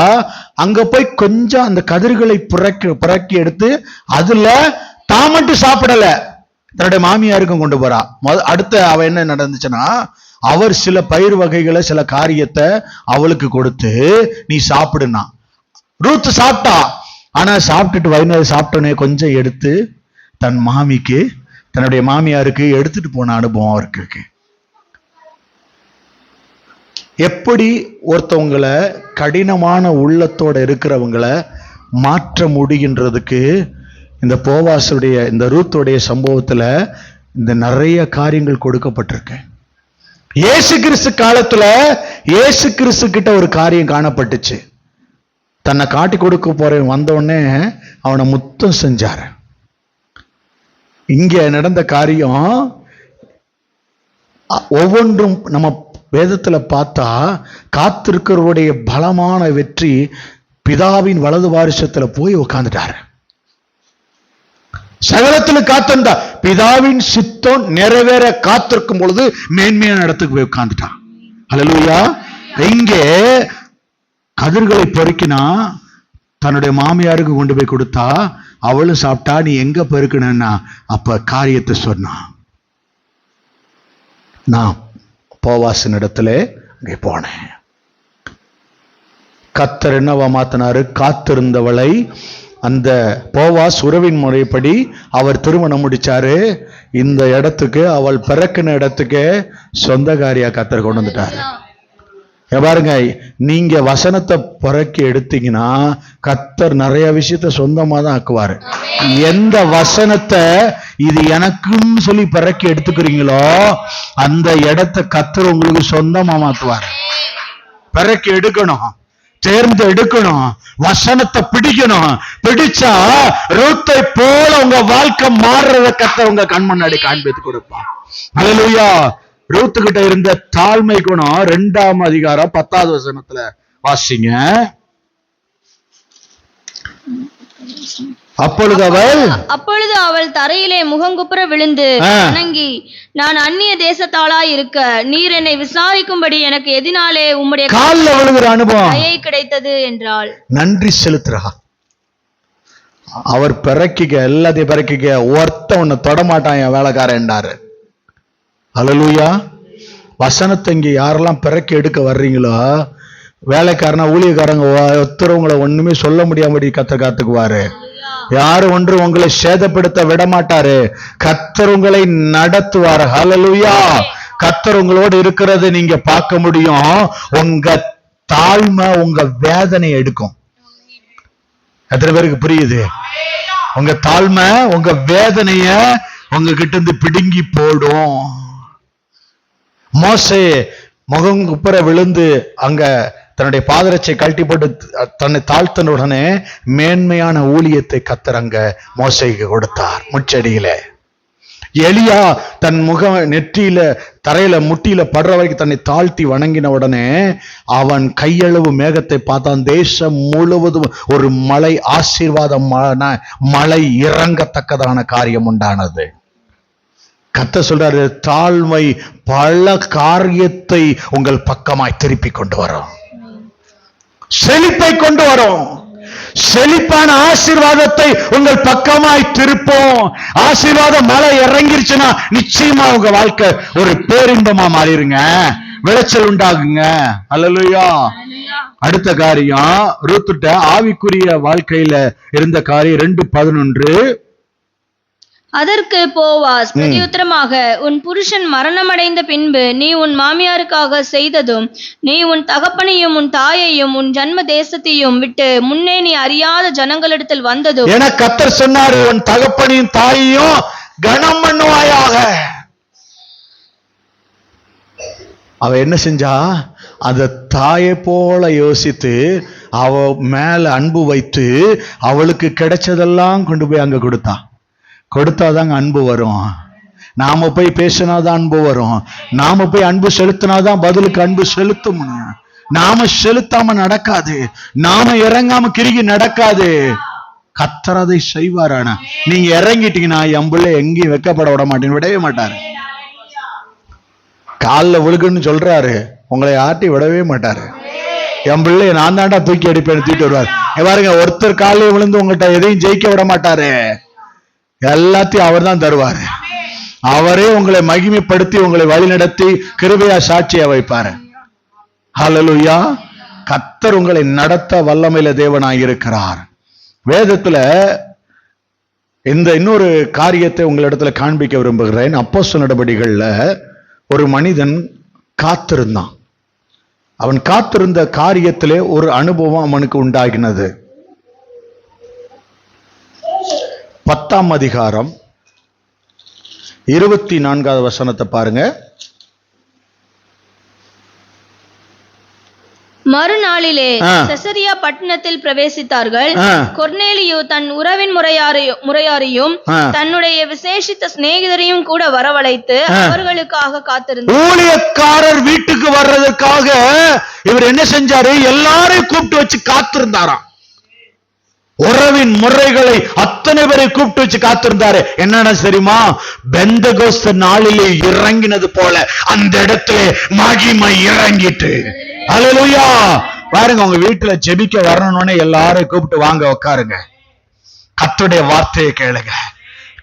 அங்க போய் கொஞ்சம் அந்த கதிர்களை புறக்கி எடுத்து அதுல தான் மட்டும் சாப்பிடல, தன்னுடைய மாமியாருக்கும் கொண்டு போறா. அடுத்த அவ என்ன நடந்துச்சுன்னா, அவர் சில பயிர் வகைகளை சில காரியத்தை அவளுக்கு கொடுத்து நீ சாப்பிடுனா. ரூத் சாப்பிட்டா. ஆனா சாப்பிட்டுட்டு வயிறு சாப்பிட்டோன்னே கொஞ்சம் எடுத்து தன் மாமிக்கு, தன்னுடைய மாமியாருக்கு எடுத்துட்டு போன அனுபவம் அவருக்கு. எப்படி ஒருத்தவங்களை கடினமான உள்ளத்தோட இருக்கிறவங்களை மாற்ற முடிகின்றதுக்கு இந்த போவாசுடைய இந்த ரூத்துடைய சம்பவத்துல இந்த நிறைய காரியங்கள் கொடுக்கப்பட்டிருக்கு. இயேசு கிறிஸ்து காலத்துல இயேசு கிறிஸ்து கிட்ட ஒரு காரியம் காணப்பட்டுச்சு. தன்னை காட்டி கொடுக்க போறேன் வந்தோடனே அவனை முத்தம் செஞ்சாரு. இங்க நடந்த காரியம் ஒவ்வொன்றும் நம்ம வேதத்துல பார்த்தா, காத்திருக்கிறவருடைய பலமான வெற்றி பிதாவின் வலது வாரிசத்துல போய் உட்கார்ந்துட்டாரு. சகலத்துல காத்திருந்தா பிதாவின் சித்தம் நிறைவேற காத்திருக்கும் பொழுது மேன்மையான இடத்துக்கு போய் உட்கார்ந்துட்டான். அல்லேலூயா. இங்கே கதிர்களை பொறுக்கினா தன்னுடைய மாமியாருக்கு கொண்டு போய் கொடுத்தா, அவளும் சாப்பிட்டா. நீ எங்க பெருக்கணும்னா அப்ப காரியத்தை சொன்னா, நான் போவாசின் இடத்துல அங்கே போனேன். கர்த்தர் என்னவா மாத்தினாரு, காத்திருந்தவளை அந்த போவாஸ் உறவின் முறைப்படி அவர் திருமணம் முடிச்சாரு. இந்த இடத்துக்கு, அவள் பிறக்கின இடத்துக்கு சொந்தக்காரியா கர்த்தர் கொண்டு வந்துட்டாரு. பாருங்க, நீங்க வசனத்தை புறக்கி எடுத்தீங்கன்னா கர்த்தர் நிறைய விஷயத்த சொந்தமா தான் ஆக்குவாரு. எந்த வசனத்தை இது எனக்குன்னு சொல்லி பிறக்கி எடுத்துக்கிறீங்களோ அந்த இடத்தை கர்த்தர் உங்களுக்கு சொந்தமா மாத்துவாரு. பிறக்கி எடுக்கணும், தேர்ந்து எடுக்கணும், வசனத்தை பிடிக்கணும். பிடிச்சா ரூத்தை போல உங்க வாழ்க்கை மாறுறத கர்த்தர் உங்க கண் முன்னாடி காண்பித்து கொடுப்பான். அல்லேலூயா. ரூத்துக்கிட்ட இருந்த தாழ்மை குணம் 2ஆம் அதிகாரம் 10வது வசனத்துல வாசிங்க. அப்பொழுது அவள் தரையிலே முகங்குப்புற விழுந்து வணங்கி, நான் அந்நிய தேசத்தாளாய் இருக்க நீர் என்னை விசாரிக்கும்படி எனக்கு எதினாலே உம்முடைய கால்ல விழுகிற அனுபவம் தயை கிடைத்தது என்றாள். நன்றி செலுத்துறா. அவர் பிறக்கிக்க எல்லாத்தையும் பிறக்கிக்க ஒருத்த உன்னை தொடமாட்டான் என் வேலைக்காரன் என்றாரு. அல்லேலூயா. வசனத்தை இங்க யாரெல்லாம் பிறக்கி எடுக்க வர்றீங்களோ, வேலைக்காரனா ஊழியக்காரங்க ஒருத்தரவங்களை ஒண்ணுமே சொல்ல முடியாமடி கத்தர் காத்துக்குவாரு. யாரும் ஒன்று உங்களை சேதப்படுத்த விட மாட்டாரு. கர்த்தர் உங்களை நடத்துவார். ஹல்லேலூயா. கர்த்தர் உங்களோடு இருக்கிறது நீங்க பார்க்க முடியும். உங்க தாழ்மை உங்க வேதனை எடுக்கும். எத்தனை பேருக்கு புரியுது? உங்க தாழ்மை உங்க வேதனைய உங்ககிட்ட இருந்து பிடுங்கி போடும். மோசே முகம் குப்புற விழுந்து அங்க தன்னுடைய பாதரட்சை கழட்டி போட்டு தன்னை தாழ்த்தின உடனே மேன்மையான ஊழியத்தை கர்த்தர் அங்க மோசேக்கு கொடுத்தார் முச்செடியில. எலியா தன் முகம் நெற்றியில தரையில முட்டியில படுற வரைக்கும் தன்னை தாழ்த்தி வணங்கின உடனே அவன் கையளவு மேகத்தை பார்த்தான். தேசம் முழுவதும் ஒரு மழை ஆசீர்வாதமான மழை இறங்கத்தக்கதான காரியம் உண்டானது. கர்த்தர் சொல்றாரு, தாழ்மை பல காரியத்தை உங்கள் பக்கமாய் திருப்பி கொண்டு வரும், செழிப்பை கொண்டு வரும். செழிப்பான ஆசீர்வாதத்தை உங்கள் பக்கமாய் திருப்போம். ஆசீர்வாத மழை இறங்கிருச்சுன்னா நிச்சயமா உங்க வாழ்க்கை ஒரு பேரின்பமா மாறிடுங்க, விளைச்சல் உண்டாகுங்க. அல்லேலூயா. அடுத்த காரியம், ரூத்துட்ட ஆவிக்குரிய வாழ்க்கையில இருந்த காரியம் 2:11. அதற்கு போவாஸ் பிரதியுத்தரமாக, உன் புருஷன் மரணமடைந்த பின்பு நீ உன் மாமியாருக்காக செய்ததும், நீ உன் தகப்பனையும் உன் தாயையும் உன் ஜன்ம தேசத்தையும் விட்டு முன்னே நீ அறியாத ஜனங்களிடத்தில் வந்ததும் என கர்த்தர் சொன்னாரு, உன் தகப்பனையும் தாயையும் கனம் பண்ணுவாயாக. அவ என்ன செஞ்சா? அந்த தாயை போல யோசித்து அவ மேல அன்பு வைத்து அவளுக்கு கிடைச்சதெல்லாம் கொண்டு போய் அங்க கொடுத்தாதாங்க அன்பு வரும். நாம போய் பேசினாதான் அன்பு வரும். நாம போய் அன்பு செலுத்தினாதான் பதிலுக்கு அன்பு செலுத்த முடியும். நாம செலுத்தாம நடக்காது. நாம இறங்காம கிருகி நடக்காது. கர்த்தர் அதை செய்வாரான. நீங்க இறங்கிட்டீங்கன்னா என் பிள்ளை எங்கேயும் வெக்கப்பட விட மாட்டேன்னு விடவே மாட்டாரு. காலில் விழுகுன்னு சொல்றாரு, உங்களை ஆட்டி விடவே மாட்டாரு. என் பிள்ளை நான் தாண்டா தூக்கி அடிப்பேன் தூக்கிட்டு வருவார். பாருங்க, ஒருத்தர் காலையில் விழுந்து உங்கள்கிட்ட எதையும் ஜெயிக்க விட மாட்டாரு. எல்லாத்தையும் அவர் தான் தருவாரு. அவரே உங்களை மகிமைப்படுத்தி உங்களை வழிநடத்தி கிருபையா சாட்சியா வைப்பாரு. ஹல்லேலூயா. கர்த்தர் உங்களை நடத்த வல்லமையில தேவனாய் இருக்கிறார். வேதத்துல இந்த இன்னொரு காரியத்தை உங்களிடத்துல காண்பிக்க விரும்புகிறேன். அப்போஸ்தலர் நடபடிகள்ல ஒரு மனிதன் காத்திருந்தான். அவன் காத்திருந்த காரியத்திலே ஒரு அனுபவம் அவனுக்கு உண்டாகினது. 10ஆம் அதிகாரம் 24வது வசனத்தை பாருங்க. மறுநாளிலே செசரியா பட்டணத்தில் பிரவேசித்தார்கள். கொர்நேலியு தன் உறவின் முறையாரையும் தன்னுடைய விசேஷித்த சிநேகிதரையும் கூட வரவழைத்து அவர்களுக்காக காத்திருந்தார். ஊழியக்காரர் வீட்டுக்கு வர்றதுக்காக இவர் என்ன செஞ்சாரு? எல்லாரையும் கூப்பிட்டு வச்சு காத்திருந்தாராம். உறவின் முறைகளை அத்தனை பேரை கூப்பிட்டு வச்சு காத்திருந்தாரு. என்னன்னா தெரியுமா? பெந்தகோஸ்து நாளிலே இறங்கினது போல அந்த இடத்துல மகிமை இறங்கிட்டு. அல்லேலூயா. பாருங்க, உங்க வீட்டுல ஜெபிக்க வரணும்னு எல்லாரும் கூப்பிட்டு வாங்க உட்காருங்க, கர்த்தருடைய வார்த்தையை கேளுங்க.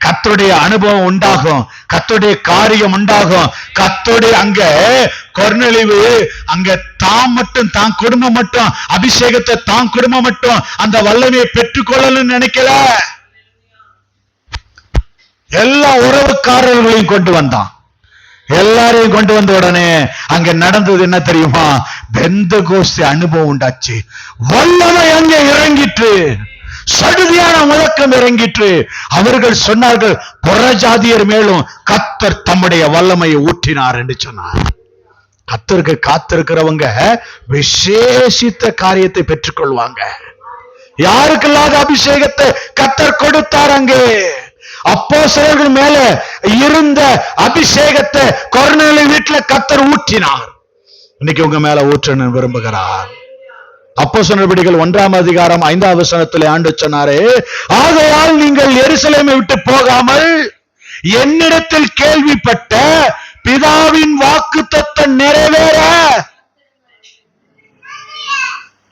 கர்த்தருடைய அனுபவம் உண்டாகும், கர்த்தருடைய காரியம் உண்டாகும். கர்த்தருடைய அங்க கொர்நேலியு அங்க தான் மட்டும் தான் குடும்பம் மட்டும் அபிஷேகத்தை தான் குடும்பம் மட்டும் அந்த வல்லமையை பெற்றுக்கொள்ளணும்னு நினைக்கல. எல்லா உறவுக்காரர்களையும் கொண்டு வந்தான். எல்லாரையும் கொண்டு வந்த உடனே அங்க நடந்தது என்ன தெரியுமா? பெந்தகோஸ்து அனுபவம் உண்டாச்சு. வல்லமை அங்கே இறங்கிட்டு, சடுதியான முழக்கம் இறங்கிற்று. அவர்கள் சொன்னார்கள், புறஜாதியர் மேலும் கர்த்தர் தம்முடைய வல்லமையை ஊற்றினார் என்று சொன்னார். கர்த்தருக்கு காத்திருக்கிறவங்க விசேஷித்த காரியத்தை பெற்றுக்கொள்வாங்க. யாருக்கெல்லாம் அபிஷேகத்தை கர்த்தர் கொடுத்தார்? அங்கே அப்போஸ்தலர்கள் மேல இருந்த அபிஷேகத்தை கொர்நேலியு வீட்டுல கர்த்தர் ஊற்றினார். இன்னைக்கு உங்க மேல ஊற்றணும்னு விரும்புகிறார். அப்போஸ்தலர் நடபடிகள் 1ஆம் அதிகாரம் 5வது வசனத்திலே ஆண்டு சொன்னாரே, ஆகையால் நீங்கள் எருசலேமை விட்டு போகாமல் என்னிடத்தில் கேள்விப்பட்ட பிதாவின் வாக்குத்தத்தம் நிறைவேற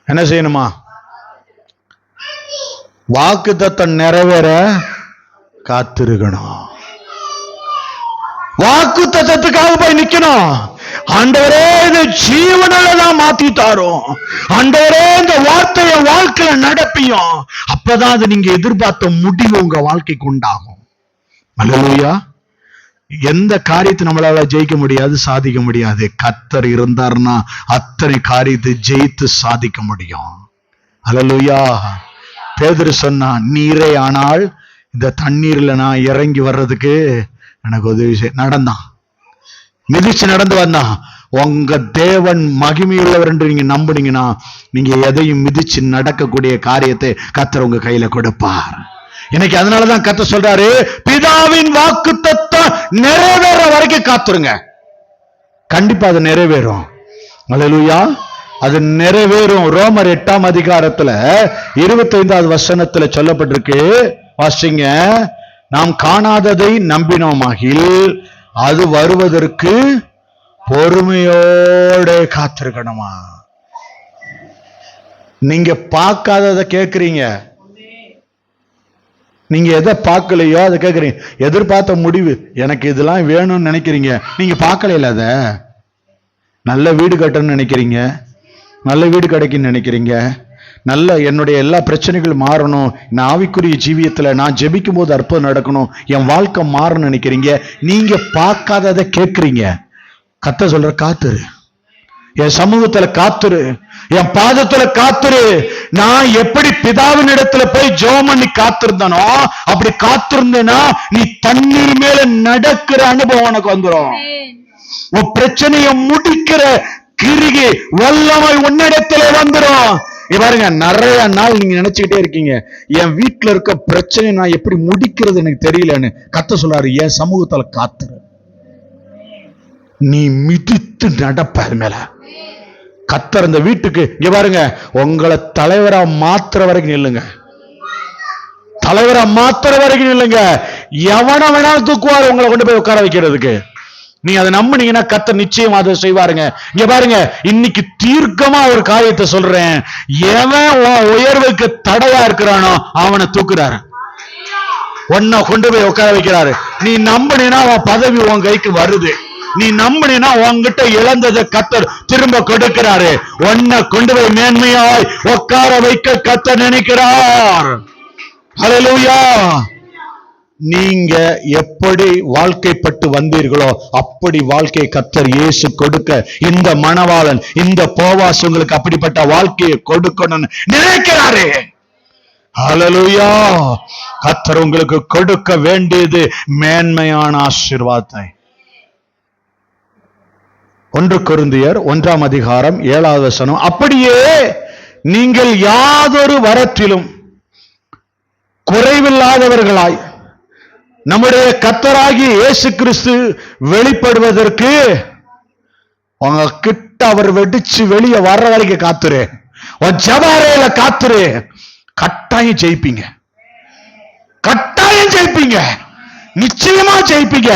என்ன செய்யணுமா? வாக்குத்தத்தம் நிறைவேற காத்திருக்கணும். வாக்குத்தத்தத்துக்காக போய் நிக்கணும். ஆண்டவரே இந்த ஜீவனெல்லாம் மாத்தி தாரும், ஆண்டவரே இந்த வார்த்தைய வாழ்க்கையில நடப்பியும். அப்பதான் அது நீங்க எதிர்பார்த்த முடிவு உங்க வாழ்க்கைக்கு உண்டாகும். அல்லேலூயா. எந்த காரியத்தை நம்மளால ஜெயிக்க முடியாது, சாதிக்க முடியாது. கர்த்தர் இருந்தார்னா அத்தனை காரியத்தை ஜெயித்து சாதிக்க முடியும். அல்லேலூயா. பேதுரு சொன்னா, நீரே ஆனால் இந்த தண்ணீர்ல நான் இறங்கி வர்றதுக்கு எனக்கு உதவி செய்ய. நடந்தான், மிதிச்சு நடந்து வந்தான். உங்க தேவன் மகிமையுள்ளவர் என்று நீங்க நம்புனீங்கன்னா நீங்க எதையும் மிதிச்சு நடக்கக்கூடிய காரியத்தை கர்த்தர் உங்க கையில கொடுப்பார். இன்னைக்கு அதனாலதான் கர்த்தர் சொல்றாரு, பிதாவின் வாக்குத்தத்தம் நிறைவேற வரைக்கும் காத்துருங்க. கண்டிப்பா அது நிறைவேறும். அல்லேலூயா. அது நிறைவேறும். ரோமர் 8ஆம் அதிகாரத்துல 25வது வசனத்துல சொல்லப்பட்டிருக்கு. வாசிங்க. நாம் காணாததை நம்பினோமாகில் அது வருவதற்கு பொறுமையோட காத்திருக்கணுமா? நீங்க பார்க்காததை கேட்கிறீங்க, நீங்க எதை பார்க்கலையோ அதை கேட்கறீங்க. எதிர்பார்த்த முடிவு, எனக்கு இதெல்லாம் வேணும்னு நினைக்கிறீங்க, நீங்க பார்க்கல. அத நல்ல வீடு கட்டணும்னு நினைக்கிறீங்க, நல்ல வீடு கிடைக்குன்னு நினைக்கிறீங்க, நல்ல என்னுடைய எல்லா பிரச்சனைகளும் மாறணும், நான் ஆவிக்குரிய ஜீவியத்துல நான் ஜெபிக்கும் போது அற்புதம் நடக்கணும், என் வாழ்க்கை மாறணும்னு நினைக்கிறீங்க. நீங்க பார்க்காததை கேட்கிறீங்க. கர்த்தர் சொல்ற, காத்துரு, என் சமூகத்துல காத்துரு, என் பாதத்துல காத்துரு. நான் எப்படி பிதாவின் இடத்துல போய் ஜெபம் பண்ணி காத்திருந்தனோ அப்படி காத்திருந்தேன்னா நீ தண்ணீர் மேல நடக்கிற அனுபவம் உனக்கு வந்துடும். உன் பிரச்சனையை முடிக்கிற கிருகி வல்லமை உன்னிடத்துல வந்துடும். பாருங்க, நிறைய நாள் நீங்க நினைச்சுக்கிட்டே இருக்கீங்க, என் வீட்டுல இருக்க பிரச்சனை நான் எப்படி முடிக்கிறது எனக்கு தெரியலன்னு. கர்த்தர் சொல்றாரு, என் சமூகத்துல காத்துரு, நீ மிதித்து நடப்ப அது மேல. கர்த்தர் இந்த வீட்டுக்கு, இங்க பாருங்க, உங்களை தலைவரா மாத்துற வரைக்கும் நில்லுங்க, தலைவரா மாத்துற வரைக்கும் நில்லுங்க. எவனை வேணாலும் தூக்குவார் உங்களை கொண்டு போய் உட்கார வைக்கிறதுக்கு. நீ அதை நம்பினீங்கன்னா கர்த்தர் நிச்சயம் அதை செய்வாருங்க. இங்க பாருங்க, இன்னைக்கு தீர்க்கமா ஒரு காரியத்தை சொல்றேன், எவன் உயர்வுக்கு தடையா இருக்கிறானோ அவனை தூக்குறாரு, உன்னை கொண்டு போய் உட்கார வைக்கிறாரு. நீ நம்பினா அவன் பதவி உன் கைக்கு வருது, நீ நம்பினா உன்கிட்ட இழந்ததை கர்த்தர் திரும்ப கொடுக்கிறாரு. உன்னை கொண்டு போய் மேன்மையாய் உட்கார வைக்க கர்த்தர் நினைக்கிறார். ஹல்லேலூயா. நீங்க எப்படி வாழ்க்கைப்பட்டு வந்தீர்களோ அப்படி வாழ்க்கையை கர்த்தர் இயேசு கொடுக்க, இந்த மணவாளன் இந்த போவாஸ் உங்களுக்கு அப்படிப்பட்ட வாழ்க்கையை கொடுக்கணும்னு நினைக்கிறாரு. ஹல்லேலூயா. கர்த்தர் உங்களுக்கு கொடுக்க வேண்டியது மேன்மையான ஆசீர்வாதத்தை. 1 கொரிந்தியர் 1ஆம் அதிகாரம் 7வது வசனம், அப்படியே நீங்கள் யாதொரு வரத்திலும் குறைவில்லாதவர்களாய் நம்முடைய கர்த்தராகிய இயேசு கிறிஸ்து வெளிப்படுவதற்கு உங்க கிட்ட அவர் வெடிச்சு வெளியே வர்ற வரைக்கும் காத்துரு, உன் ஜெபஅறையில காத்துரு. கட்டாயம் ஜெயிப்பீங்க, கட்டாயம் ஜெயிப்பீங்க, நிச்சயமா ஜெயிப்பீங்க.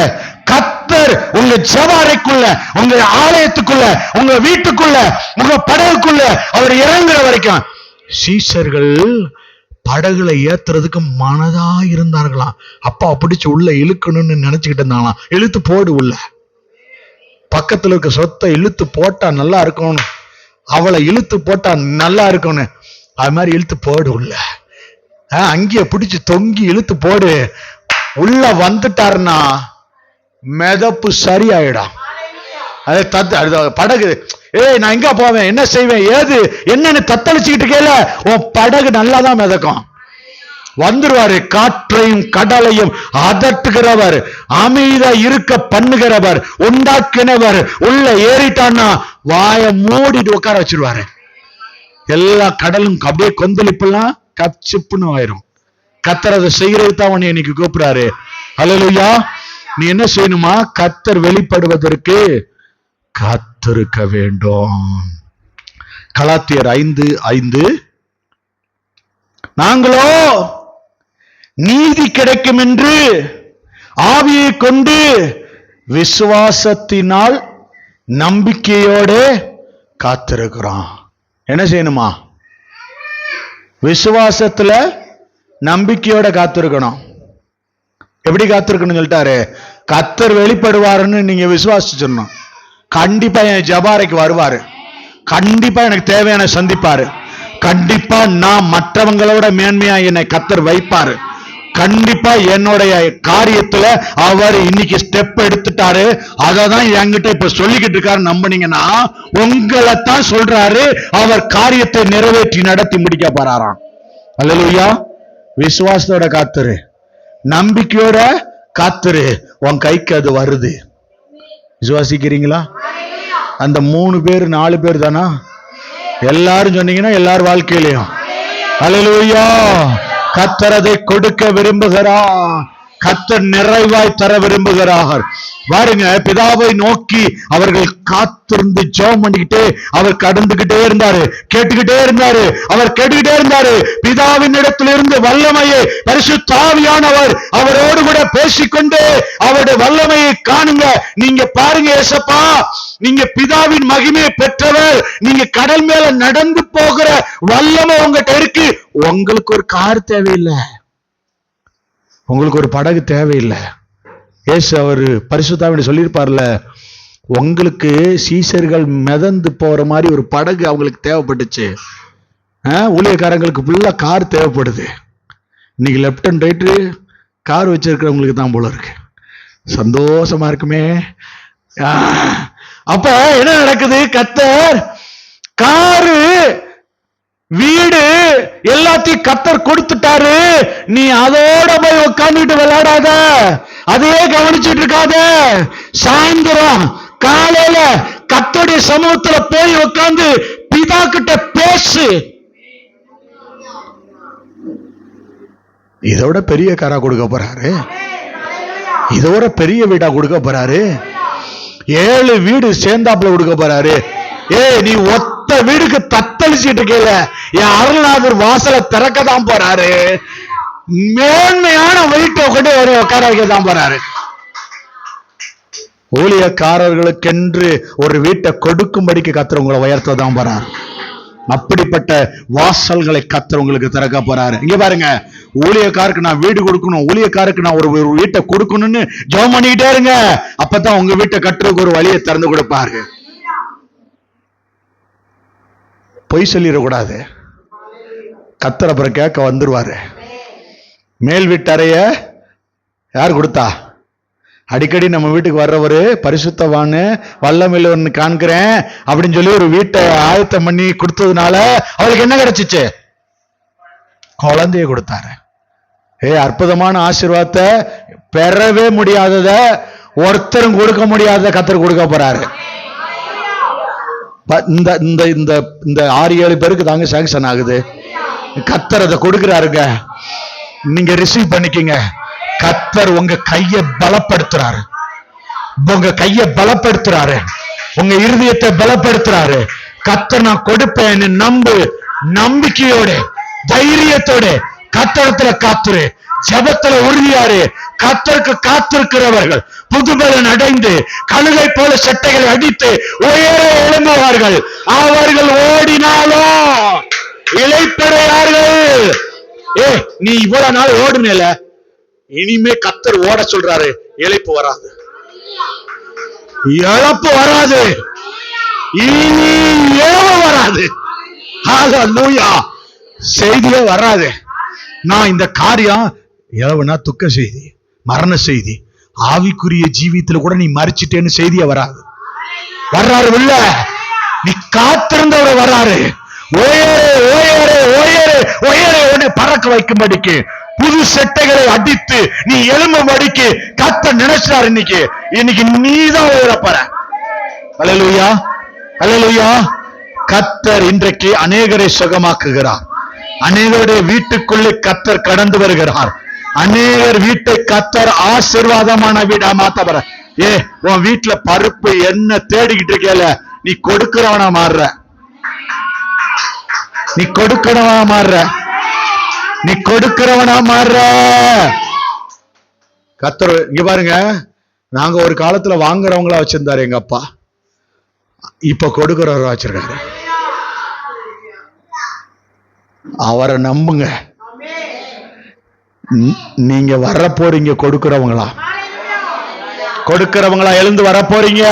கர்த்தர் உங்க ஜெபஅறைக்குள்ள, உங்க ஆலயத்துக்குள்ள, உங்க வீட்டுக்குள்ள, உங்க படகுக்குள்ள அவர் இறங்குற வரைக்கும். சீஷர்கள் படகுல ஏத்துறதுக்கு மனதா இருந்தார்களாம். அப்பா பிடிச்சு உள்ள இழுக்கணும்னு நினைச்சுக்கிட்டு இருந்தாங்களாம். இழுத்து போடு உள்ள, பக்கத்துல இருக்க சொத்தை இழுத்து போட்டா நல்லா இருக்கும், அவளை இழுத்து போட்டா நல்லா இருக்கும்னு, அது மாதிரி இழுத்து போடு உள்ள. அங்கேயே பிடிச்சு தொங்கி இழுத்து போடு. உள்ள வந்துட்டாருன்னா மிதப்பு சரியாயிடும். படகு, நான் எங்க போவேன், என்ன செய்வேன், ஏது என்னன்னு தத்தளிச்சுக்கிட்டு கேள, உன் படகு நல்லாதான் மிதக்கும். வந்துருவாரு. காற்றையும் கடலையும் அதட்டுகிறவர், அமைதியா இருக்க பண்ணுகிறவர், உண்டாக்கினவர் உள்ள ஏறிட்டான்னா வாய மூடிட்டு உட்கார வச்சிருவாரு. எல்லா கடலும் அப்படியே கொந்தளிப்பெல்லாம் கச்சிப்புன்னு ஆயிரும். கர்த்தர் அதை செய்யறது தான் உன்னை இன்னைக்கு கூப்பிடுறாரு. ஹல்லேலூயா. நீ என்ன செய்யணுமா? கர்த்தர் வெளிப்படுவதற்கு காத்திருக்க வேண்டும். கலாத்தியர் 5:5, நாங்களோ நீதி கிடைக்கும் என்று ஆவியை கொண்டு விசுவாசத்தினால் நம்பிக்கையோடு காத்திருக்கிறோம். என்ன செய்யணுமா? விசுவாசத்துல நம்பிக்கையோட காத்திருக்கணும். எப்படி காத்திருக்கணும் சொல்லிட்டாரு? கர்த்தர் வெளிப்படுவாருன்னு நீங்க விசுவாசிச்சிடணும். கண்டிப்பா என் ஜபாரைக்கு வருவாரு, கண்டிப்பா எனக்கு தேவையான சந்திப்பாரு, கண்டிப்பா நான் மற்றவங்களோட மேன்மையா என்னை கத்தர் வைப்பாரு, கண்டிப்பா என்னுடைய காரியத்துல அவர் இன்னைக்கு ஸ்டெப் எடுத்துட்டாரு, அததான் என்கிட்ட இப்ப சொல்லிக்கிட்டு இருக்காரு. நம்பினீங்கன்னா உங்களை தான் சொல்றாரு, அவர் காரியத்தை நிறைவேற்றி நடத்தி முடிக்க போறாராம். அல்லேலூயா. விசுவாசத்தோட காத்துரு, நம்பிக்கையோட காத்துரு, உன் கைக்கு அது வருது. விசுவாசிக்கிறீங்களா? அந்த 3 பேர் 4 பேர் தானா? எல்லாரும் சொன்னீங்கன்னா எல்லார் வாழ்க்கையிலையும் அல்லேலூயா. கர்த்தர் அதை கொடுக்க விரும்புகிறார், கர்த்தர் நிறைவாய் தர விரும்புகிறார். பாருங்க, பிதாவை நோக்கி அவர்கள் காத்திருந்து ஜெபம் பண்ணிக்கிட்டே அவர் கடந்துகிட்டே இருந்தாரு, கேட்டுக்கிட்டே இருந்தாரு, அவர் கேட்டுக்கிட்டே இருந்தாரு. பிதாவின் இடத்திலிருந்து வல்லமையை பரிசுத்த ஆவியானவர் அவரோடு கூட பேசிக்கொண்டு அவருடைய வல்லமையை காணுங்க. நீங்க பாருங்க, ஏசப்பா நீங்க பிதாவின் மகிமையை பெற்றவர், நீங்க கடல் மேல நடந்து போகிற வல்லமை உங்ககிட்ட இருக்கு. உங்களுக்கு ஒரு கார் தேவையில்லை, உங்களுக்கு ஒரு படகு தேவையில்லை. ஏசு அவர் பரிசுத்தாவின்னு சொல்லியிருப்பார்ல, உங்களுக்கு சீசர்கள் மிதந்து போற மாதிரி ஒரு படகு அவங்களுக்கு தேவைப்பட்டுச்சு. ஊழியக்காரங்களுக்கு ஃபுல்லா கார் தேவைப்படுது. இன்னைக்கு லெப்ட் அண்ட் ரைட்டு கார் வச்சிருக்கிறவங்களுக்கு தான் போல இருக்கு. சந்தோஷமா இருக்குமே. அப்ப என்ன நடக்குது? கர்த்தர் காரு, வீடு எல்லாத்தையும் கர்த்தர் கொடுத்துட்டாரு. நீ அதோட போய் உட்காந்துட்டு விளையாடாத, அதையே கவனிச்சுட்டு இருக்காத. சாயந்தரம் காலையில கர்த்தருடைய சமூகத்துல போய் உட்கார்ந்து பிதா கிட்ட பேசு. இதோட பெரிய காரா கொடுக்க போறாரு, இதோட பெரிய வீடா கொடுக்க போறாரு, 7 வீடு சேர்ந்தாப்புல கொடுக்க போறாரு. நீ ஒத்த வீடுக்கு தத்தளிச்சிட்டு இருக்கல, என் அருள்நாதர் வாசலை திறக்க தான் போறாரு. மேன்மையான வீட்டை கொண்டு உட்கார வைக்க தான் போறாரு. ஊழியக்காரர்களுக்கென்று ஒரு வீட்டை கொடுக்கும்படிக்கு கர்த்தர் உங்களை உயர்த்த தான் போறாரு. அப்படிப்பட்ட வாசல்களை கர்த்தர் உங்களுக்கு திறக்க போறாரு. இங்க பாருங்க, ஊழியக்காருக்கு நான் வீடு கொடுக்கணும், ஊழியக்காருக்கு நான் ஒரு வீட்டை கொடுக்கணும்னு ஜெபம் பண்ணிக்கிட்டே இருங்க. அப்பதான் உங்க வீட்டை கட்டுறதுக்கு ஒரு வழியை திறந்து கொடுப்பாரு. பொய் சொல்லிடக்கூடாது, கர்த்தர் அப்புறம் கேட்க வந்துருவாரு. மேல் வீட்டறைய யார் கொடுத்தா? அடிக்கடி நம்ம வீட்டுக்கு வர்றவரு பரிசுத்தவான்னு வல்லமையில காண்கிறேன் அப்படின்னு சொல்லி ஒரு வீட்டை ஆயத்தம் பண்ணி கொடுத்ததுனால அவருக்கு என்ன கிடைச்சிச்சு? குழந்தைய கொடுத்தாரு. அற்புதமான ஆசீர்வாதத்தை பெறவே முடியாதத, ஒருத்தரும் கொடுக்க முடியாத கர்த்தர் கொடுக்க போறாரு. இந்த இந்த இந்த இந்த 6-7 பேருக்கு தாங்க சாங்ஷன் ஆகுது. கர்த்தர் அதை கொடுக்கிறாருங்க, நீங்க ரிசீவ் பண்ணிக்கங்க. கர்த்தர் உங்க கையை பலப்படுத்துறாரு, உங்க கையை பலப்படுத்துறாரு, உங்க இருதயத்தை பலப்படுத்துறாரு. கர்த்தர் நான் கொடுப்பேன் நம்பு, நம்பிக்கையோட தைரியத்தோட கர்த்தரத்துல காத்துரு, ஜபத்துல உறுதியாரு. கர்த்தருக்கு காத்திருக்கிறவர்கள் புதுபலன் அடைந்து கழுகை போல சட்டைகளை அடித்து உயர எழும்புவார்கள். அவர்கள் ஓடினாலும் இளைப்படையார்கள். நீ இவ்வளவு நாள் ஓடுனேல, இனிமே கர்த்தர் ஓட சொல்றாரு. இளைப்பு வராது, இழப்பு வராது, இனி ஏவ வராது. ஹல்லேலூயா. செய்தியே வராது. நான் இந்த காரியம் எவ்வளவுனா துக்க செய்தி, மரண செய்தி, ஆவிக்குரிய ஜீவியத்துல கூட நீ மறிச்சிட்டேன்னு செய்தியே வராது. வர்றாரு உள்ள, நீ காத்திருந்தவரை வர்றாரு. ஓயரே ஓயரே ஓயரே ஓயரே உன்னை பறக்க வைக்கும்படிக்கு, புது செட்டைகளை அடித்து நீ எழும்பும்படிக்கு கர்த்தர் நினைச்சார். இன்னைக்கு நீதான் உயரப்பற. அல்லேலூயா, அல்லேலூயா. கர்த்தர் இன்றைக்கு அநேகரை சுகமாக்குகிறார். அநேகருடைய வீட்டுக்குள்ளே கர்த்தர் கடந்து வருகிறார். அநேகர் வீட்டை கர்த்தர் ஆசீர்வாதமான வீடா மாத்தவர. உன் வீட்டுல பருப்பு என்ன தேடிக்கிட்டு இருக்கல, நீ கொடுக்கிறவனா மாறுற, நீ கொடுக்கிறவனா மாறுற, நீ கொடுக்கிறவனா மாறுற. கர்த்தர் இங்க பாருங்க, நாங்க ஒரு காலத்துல வாங்குறவங்களா வச்சிருந்தாரு எங்க அப்பா, இப்ப கொடுக்கிறவரா வச்சிருக்காரு. அவரை நம்புங்க. நீங்க வர போறீங்க கொடுக்கிறவங்களா, கொடுக்கிறவங்களா எழுந்து வர போறீங்க.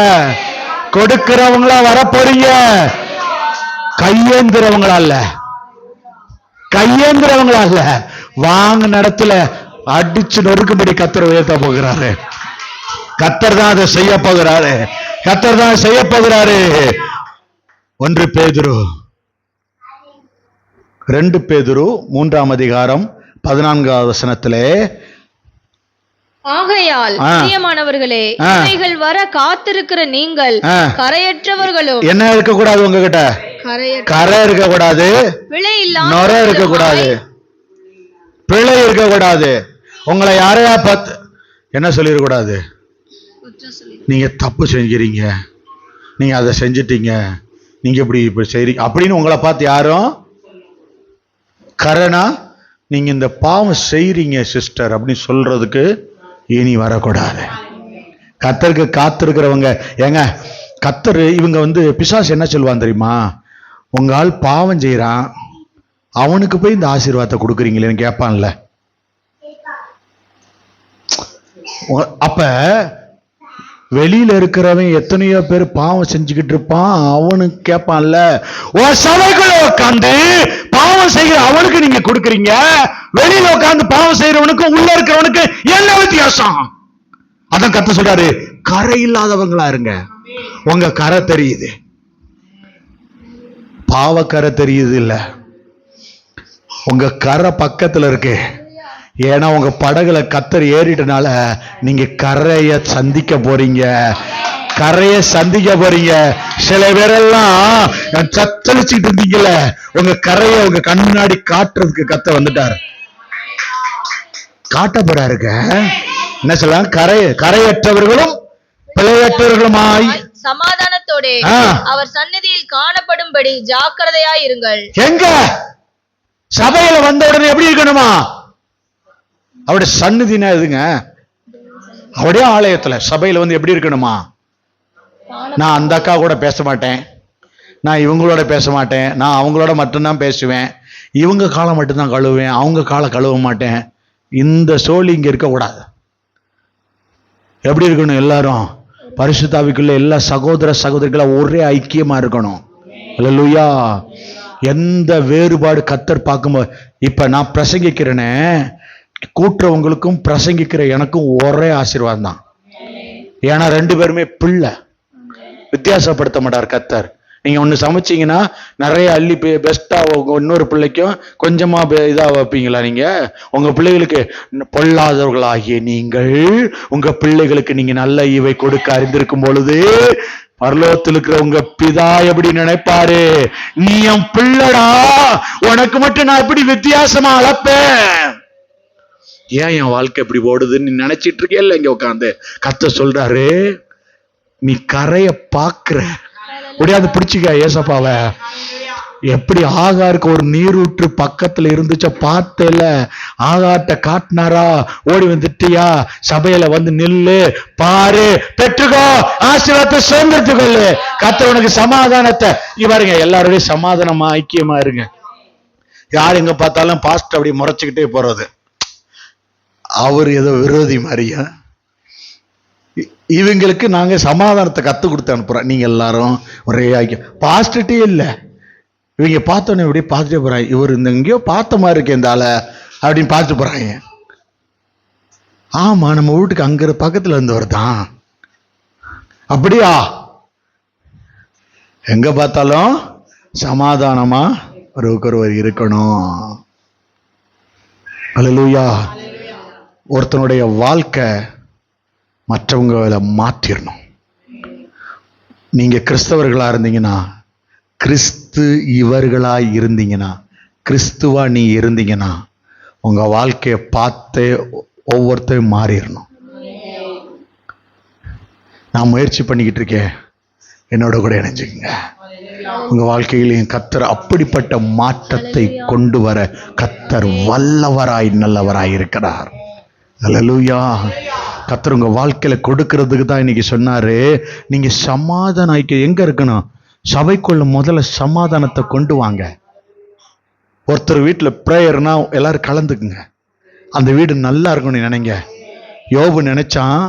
கொடுக்கிறவங்களா வரப்போறீங்க. கையேந்திரவங்களா அல்ல, கையேந்திரவங்களா அல்ல. வாங்க இடத்துல அடிச்சு நொறுக்கும்படி கர்த்தர் உயர்த்த போகிறாரு. கர்த்தர் தான் அதை செய்ய போகிறாரு. கர்த்தர் தான் செய்ய போகிறாரு. 1 பேதுரு 2 பேதுரு 3ஆம் அதிகாரம் 14வது வசனத்திலே, ஆகையால் பிரியமானவர்களே, இவைகள் வர காத்திருக்கிற நீங்கள் கரையற்றவர்களும். என்ன இருக்கக்கூடாது உங்ககிட்ட? கரை இருக்கக்கூடாது, நொரை இருக்கக்கூடாது, பிழை இருக்கக்கூடாது. உங்களை யாரையா பார்த்து என்ன சொல்லிடக்கூடாது? நீங்க தப்பு செஞ்சுறீங்க, நீங்க அதை செஞ்சிட்டீங்க, நீங்க இப்படி செய்றீங்க அப்படின்னு உங்களை பார்த்து யாரும் கரனா நீங்க இந்த பாவம் செய்றீங்க சிஸ்டர் அப்படின்னு சொல்றதுக்கு இனி வரக்கூடாது. கர்த்தருக்கு காத்திருக்கிறவங்க ஏங்க, கர்த்தர் இவங்க பிசாசு என்ன சொல்லுவான் தெரியுமா? உங்க ஆள் பாவம் செய்யறான், அவனுக்கு போய் இந்த ஆசீர்வாதத்தை கொடுக்குறீங்களேன்னு கேட்பான்ல. அப்ப வெளியில இருக்கிறவன் எத்தனையோ பேர் பாவம் செஞ்சுக்கிட்டு இருப்பான், அவனுக்கு கேட்பான்ல, சபைக்குள்ள உட்காந்து பாவம் செய்கிற அவனுக்கு நீங்க கொடுக்குறீங்க, வெளியில உட்காந்து பாவம் செய்யறவனுக்கு உள்ள இருக்கிறவனுக்கு என்ன வித்தியாசம்? அதான் கர்த்தர் சொல்றாரு, கரை இல்லாதவங்களா இருங்க. உங்க கரை தெரியுது, பாவக்கரை தெரியுது இல்ல, உங்க கரை பக்கத்துல இருக்கு. ஏன்னா உங்க படகுல கர்த்தர் ஏறிட்டனால நீங்க கரைய சந்திக்க போறீங்க, கரைய சந்திக்க போறீங்க. சில பேரெல்லாம் சத்தளிச்சுட்டு இருந்தீங்கல்ல, உங்க கரைய உங்க கண்ணாடி காட்டுறதுக்கு கர்த்தர் வந்துட்டாரு, காட்ட போறாருங்க. என்ன சொல்லலாம்? கரையற்றவர்களும் பிழையற்றவர்களுமாய் சமாதானத்தோட அவர் சந்நிதியில் காணப்படும்படி ஜாக்கிரதையாய் இருங்கள். எங்க சபையில வந்த உடனே எப்படி இருக்கணுமா? அவருடைய சந்நிதினா எதுங்க? அவருடைய ஆலயத்துல சபையில எப்படி இருக்கணுமா? நான் அந்த அக்கா கூட பேச மாட்டேன், நான் இவங்களோட பேச மாட்டேன், நான் அவங்களோட மட்டும்தான் பேசுவேன், இவங்க காலை மட்டும்தான் கழுவுவேன், அவங்க காலை கழுவ மாட்டேன். இந்த சோழி இங்க இருக்கக்கூடாது. எப்படி இருக்கணும்? எல்லாரும் பரிசுத்தாவிக்குள்ள எல்லா சகோதர சகோதரிகளா ஒரே ஐக்கியமா இருக்கணும். அல்லேலூயா. எந்த வேறுபாடு கர்த்தர் பார்க்கும்போது, இப்ப நான் பிரசங்கிக்கிறேனே, கூட்டுறவங்களுக்கும் பிரசங்கிக்கிற எனக்கும் ஒரே ஆசீர்வாதம் தான். ஏன்னா 2 பேருமே பிள்ளை, வித்தியாசப்படுத்த மாட்டார் கர்த்தர். நீங்க ஒண்ணு சமைச்சீங்கன்னா நிறைய அள்ளி பெஸ்டா இன்னொரு பிள்ளைக்கும் கொஞ்சமா இதா வைப்பீங்களா? நீங்க உங்க பிள்ளைகளுக்கு பொல்லாதவர்களாகிய நீங்கள் உங்க பிள்ளைகளுக்கு நீங்க நல்ல ஈவை கொடுக்க அறிந்திருக்கும் பொழுது பரலோகத்தில் இருக்கிற உங்க பிதா எப்படி நினைப்பாரு? நீ என் பிள்ளடா, உனக்கு மட்டும் நான் எப்படி வித்தியாசமா அளப்பேன். ஏன் என் வாழ்க்கை எப்படி ஓடுதுன்னு நீ நினைச்சிட்டு இருக்கே இல்ல? இங்க உட்காந்து கர்த்தர் சொல்றாரு, நீ கரைய பாக்குற முடியாது, பிடிச்சிக்க ஏசப்பாவ. எப்படி ஆகாருக்கு ஒரு நீரூற்று பக்கத்துல இருந்துச்ச பார்த்தேல, ஆகாட்ட காட்டினாரா, ஓடி வந்துட்டியா, சபையில வந்து நில்லு, பாரு, பெற்றுக்கோ, ஆசீர்வாதத்தை சேர்ந்துட்டுக்கொள்ளு. கர்த்தர் உனக்கு சமாதானத்தை பாருங்க. எல்லாரோடய சமாதானமா ஐக்கியமா இருங்க. யார் எங்க பார்த்தாலும் பாஸ்ட் அப்படி முறைச்சுக்கிட்டே போறது, அவர் ஏதோ விரோதி மாதிரியா. இவங்களுக்கு நாங்க சமாதானத்தை கத்து கொடுத்து அனுப்புறோம். நீங்க எல்லாரும் ஒரே ஐக்கியம். பாஸ்டே இல்லை, இவங்க பார்த்தோன்னே இப்படி பார்த்துட்டே போறாங்க. இவர் இந்த எங்கேயோ பார்த்த மாதிரி இருக்கு இந்த ஆளை அப்படின்னு பார்த்துட்டு போறாங்க. ஆமா, நம்ம வீட்டுக்கு அங்க பக்கத்துல இருந்தவர் தான். அப்படியா? எங்க பார்த்தாலும் சமாதானமா ஒருவர் இருக்கணும். அல்லேலூயா. ஒருத்தனுடைய வாழ்க்கை மற்றவங்களை மாற்றிடணும். நீங்க கிறிஸ்தவர்களா இருந்தீங்கன்னா, கிறிஸ்து இவர்களா இருந்தீங்கன்னா, கிறிஸ்துவா நீ இருந்தீங்கன்னா, உங்க வாழ்க்கையை பார்த்து ஒவ்வொருத்தரும் மாறிடணும். நான் முயற்சி பண்ணிக்கிட்டு இருக்கேன், என்னோட கூட இணைஞ்சுக்கங்க. உங்க வாழ்க்கையிலையும் கர்த்தர் அப்படிப்பட்ட மாற்றத்தை கொண்டு வர கர்த்தர் வல்லவராய் நல்லவராய் இருக்கிறார். அல்லேலூயா. கர்த்தர் உங்க வாழ்க்கையில கொடுக்கிறதுக்கு தான் இன்னைக்கு சொன்னாரு, நீங்க சமாதானம் ஐக்கியம் எங்க இருக்கணும்? சபைக்குள்ள முதல்ல சமாதானத்தை கொண்டு வாங்க. ஒருத்தர் வீட்டுல பிரேயர்னா எல்லாரும் கலந்துக்குங்க. அந்த வீடு நல்லா இருக்கணும்னு நினைங்க. யோபு நினைச்சான்,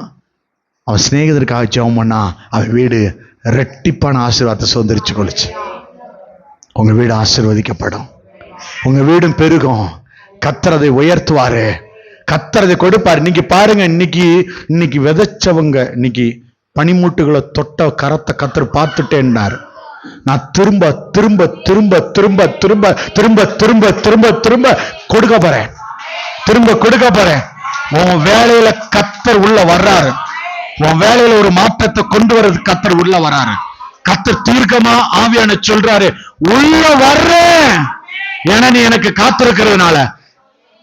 அவன் சிநேகிதருக்காக ஜெபம் பண்ணா, அவன் வீடு ரெட்டிப்பான ஆசீர்வாதத்தை சுதந்திரிச்சு கொள்ளுச்சு. உங்க வீடு ஆசீர்வதிக்கப்படும், உங்க வீடும் பெருகும். கர்த்தர் அதை உயர்த்துவாரு, கர்த்தர் அதை கொடுப்பாரு. இன்னைக்கு பாருங்க, இன்னைக்கு விதைச்சவங்க இன்னைக்கு பனிமூட்டுகளை தொட்ட கரத்தை கர்த்தர் பார்த்துட்டேன்னாரு. நான் திரும்ப திரும்ப திரும்ப திரும்ப திரும்ப திரும்ப திரும்ப திரும்ப திரும்ப கொடுக்க போறேன், திரும்ப கொடுக்க போறேன். உன் வேலையில கர்த்தர் உள்ள வர்றாரு, உன் வேலையில ஒரு மாற்றத்தை கொண்டு வர்றது கர்த்தர் உள்ள வர்றாரு. கர்த்தர் தீர்க்கமா ஆவியான சொல்றாரு, உள்ள வர்றேன். ஏன்னா நீ எனக்கு காத்திருக்கிறதுனால.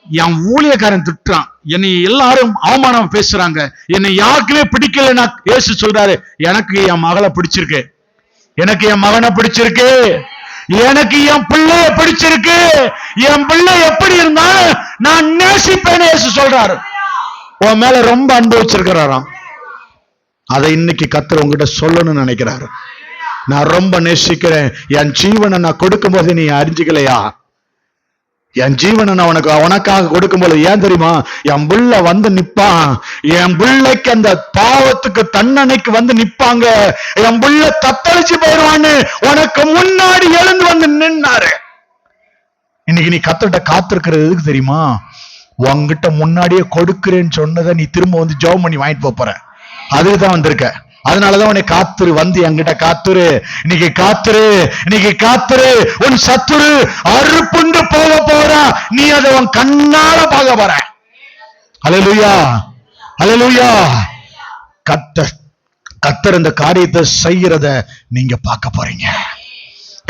என் ஊழியக்காரன் திட்டுறான், என்னை எல்லாரும் அவமானம் பேசுறாங்க, என்னை யாருக்குமே பிடிக்கலன்னா இயேசு சொல்றாரு, எனக்கு என் மகளை பிடிச்சிருக்கு, எனக்கு என் மகனை பிடிச்சிருக்கு, எனக்கு என் பிள்ளைய பிடிச்சிருக்கு. என் பிள்ளை எப்படி இருந்தாலும் நான் நேசிப்பேன்னு இயேசு சொல்றாரு. உன் மேல ரொம்ப அன்பு வச்சிருக்கிறாராம். அதை இன்னைக்கு கர்த்தர் உங்ககிட்ட சொல்லணும்னு நினைக்கிறாரு. நான் ரொம்ப நேசிக்கிறேன், என் ஜீவனை நான் கொடுக்கும் போது நீ அறிஞ்சிக்கலையா? என் ஜீவனை நான் உனக்காக கொடுக்கும் போது ஏன் தெரியுமா? என் புள்ள வந்து நிப்பான், என் பிள்ளைக்கு அந்த பாவத்துக்கு தண்டனைக்கு வந்து நிப்பாங்க, என் புள்ள தத்தளிச்சு போயிடுவான்னு உனக்கு முன்னாடி எழுந்து வந்து நின்னாரு. இன்னைக்கு நீ கர்த்தர்ட்ட காத்திருக்கிறது எதுக்கு தெரியுமா? உன்கிட்ட முன்னாடியே கொடுக்கிறேன்னு சொன்னதை நீ திரும்ப வந்து ஜெபம் பண்ணி வாங்கிட்டு போற, அதுதான் வந்திருக்க. அதனாலதான் உன்னை காத்துரு, வந்து என்கிட்ட காத்துரு, இன்னைக்கு காத்துரு, இன்னைக்கு காத்துரு. உன் சத்துரு அறுப்புண்டு போக போறா, நீ அதை உன் கண்ணால பார்க்க போற. அல்லேலூயா, அல்லேலூயா. கர்த்தர் இந்த காரியத்தை செய்யறத நீங்க பார்க்க போறீங்க.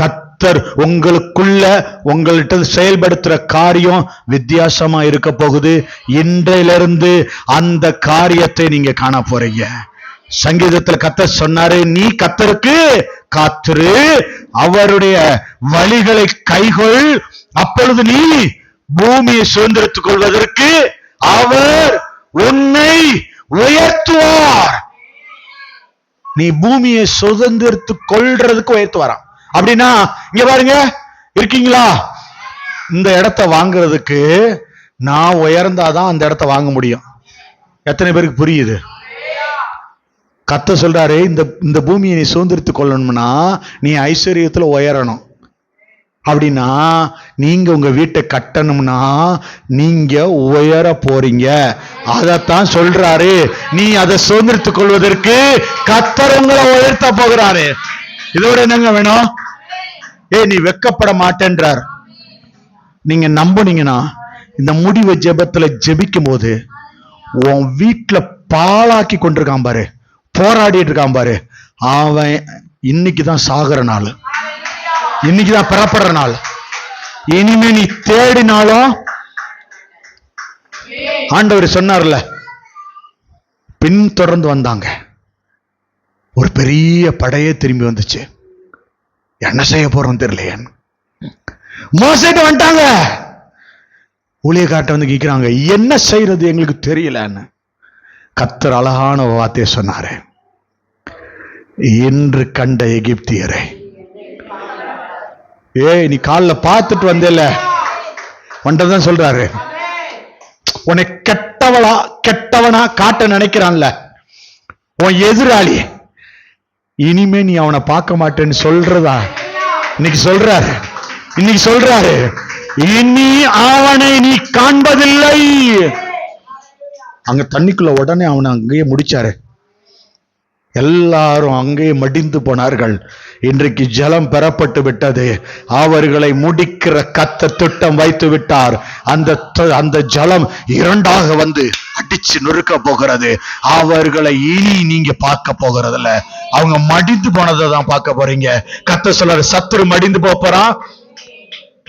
கர்த்தர் உங்களுக்குள்ள உங்கள்கிட்ட செயல்படுத்துற காரியம் வித்தியாசமா இருக்க போகுது. இன்றையிலிருந்து அந்த காரியத்தை நீங்க காண போறீங்க. சங்கீதத்துல கர்த்தர் சொன்னாரு, நீ கர்த்தருக்கு காத்திரு, அவருடைய வழிகளை கைகொள், அப்பொழுது நீ பூமியை சுதந்திரத்துக் கொள்வதற்கு அவர் உன்னை உயர்த்துவார். நீ பூமியை சுதந்திரத்துக் கொள்றதுக்கு உயர்த்துவாராம். அப்படின்னா இங்க பாருங்க, இருக்கீங்களா? இந்த இடத்தை வாங்குறதுக்கு நான் உயர்ந்தாதான் அந்த இடத்தை வாங்க முடியும். எத்தனை பேருக்கு புரியுது? கர்த்தர் சொல்றாரு, இந்த பூமியை நீ சுதந்திரத்துக் கொள்ளணும்னா நீ ஐஸ்வர்யத்துல உயரணும். அப்படின்னா நீங்க உங்க வீட்டை கட்டணும்னா நீங்க உயர போறீங்க. அதத்தான் சொல்றாரு, நீ அதை சுதந்திரத்துக் கொள்வதற்கு கர்த்தர் உங்களை உயர்த்த போகிறாரு. இதோட என்னங்க வேணும்? நீ வெக்கப்பட மாட்டேன்றார். நீங்க நம்புனீங்கன்னா இந்த முடிவை ஜெபத்துல ஜெபிக்கும் போது உன் வீட்டுல பாழாக்கி கொண்டிருக்கான் பாரு, போராடிட்டு இருக்கான் பாரு, அவன் இன்னைக்குதான் சாகுற நாள், இன்னைக்குதான் பெறப்படுற நாள். இனிமே நீ தேடினாலும் ஆண்டவர் சொன்னார்ல, பின் தொடர்ந்து வந்தாங்க, ஒரு பெரிய படையே திரும்பி வந்துச்சு. என்ன செய்ய போறோம் தெரியலையே, மோசைட்டு வந்துட்டாங்க. ஊழியக்காரட்ட வந்து கேட்கிறாங்க, என்ன செய்யறது எங்களுக்கு தெரியலன்னு. கர்த்தர் அழகான வார்த்தையை சொன்னாரு, என்று கண்ட எகிப்தியரை நீ காலைல பார்த்துட்டு வந்தேல வந்ததான் சொல்றாரு. உன்னை கெட்டவனா காட்ட நினைக்கிறான்ல உன் எதிராளி, இனிமே நீ அவனை பார்க்க மாட்டேன்னு சொல்றதா இன்னைக்கு சொல்றாரு. இன்னைக்கு சொல்றாரு, இனி அவனை நீ காண்பதில்லை. அங்க தண்ணிக்குள்ள உடனே அவனை அங்கேயே முடிச்சாரு. எல்லாரும் அங்கேயே மடிந்து போனார்கள். இன்றைக்கு ஜலம் பெறப்பட்டு விட்டது. அவர்களை முடிக்கிற கர்த்தர் திட்டம் வைத்து விட்டார். அந்த ஜலம் இரண்டாக வந்து அடிச்சு நொறுக்க போகிறது. அவர்களை இனி நீங்க பார்க்க போகிறதில்ல, அவங்க மடிந்து போனதை தான் பார்க்க போறீங்க. கர்த்தர் சொல்றாரு, சத்துரு மடிந்து போறான்.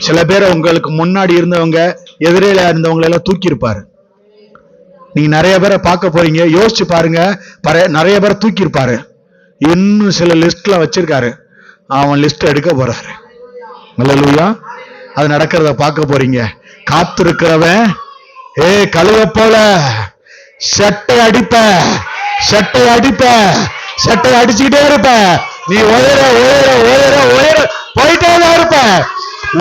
சில பேர் உங்களுக்கு முன்னாடி இருந்தவங்க எதிரில இருந்தவங்களை எல்லாம் தூக்கி இருப்பாரு. நீங்க நிறைய பேரை பார்க்க போறீங்க, யோசிச்சு பாருங்க, நிறைய பேரை தூக்கி இருப்பாரு. இன்னும் சில லிஸ்ட்ல வச்சிருக்காரு, அவன் லிஸ்ட் எடுக்க போறாரு. அல்லேலூயா. அது நடக்கிறத பார்க்க போறீங்க. காத்திருக்கிறவன் கழுவ போல செட்டை அடிப்ப, செட்டை அடிச்சுக்கிட்டே இருப்ப. நீ உயர உயர உயர உயர போயிட்டேதான் இருப்ப.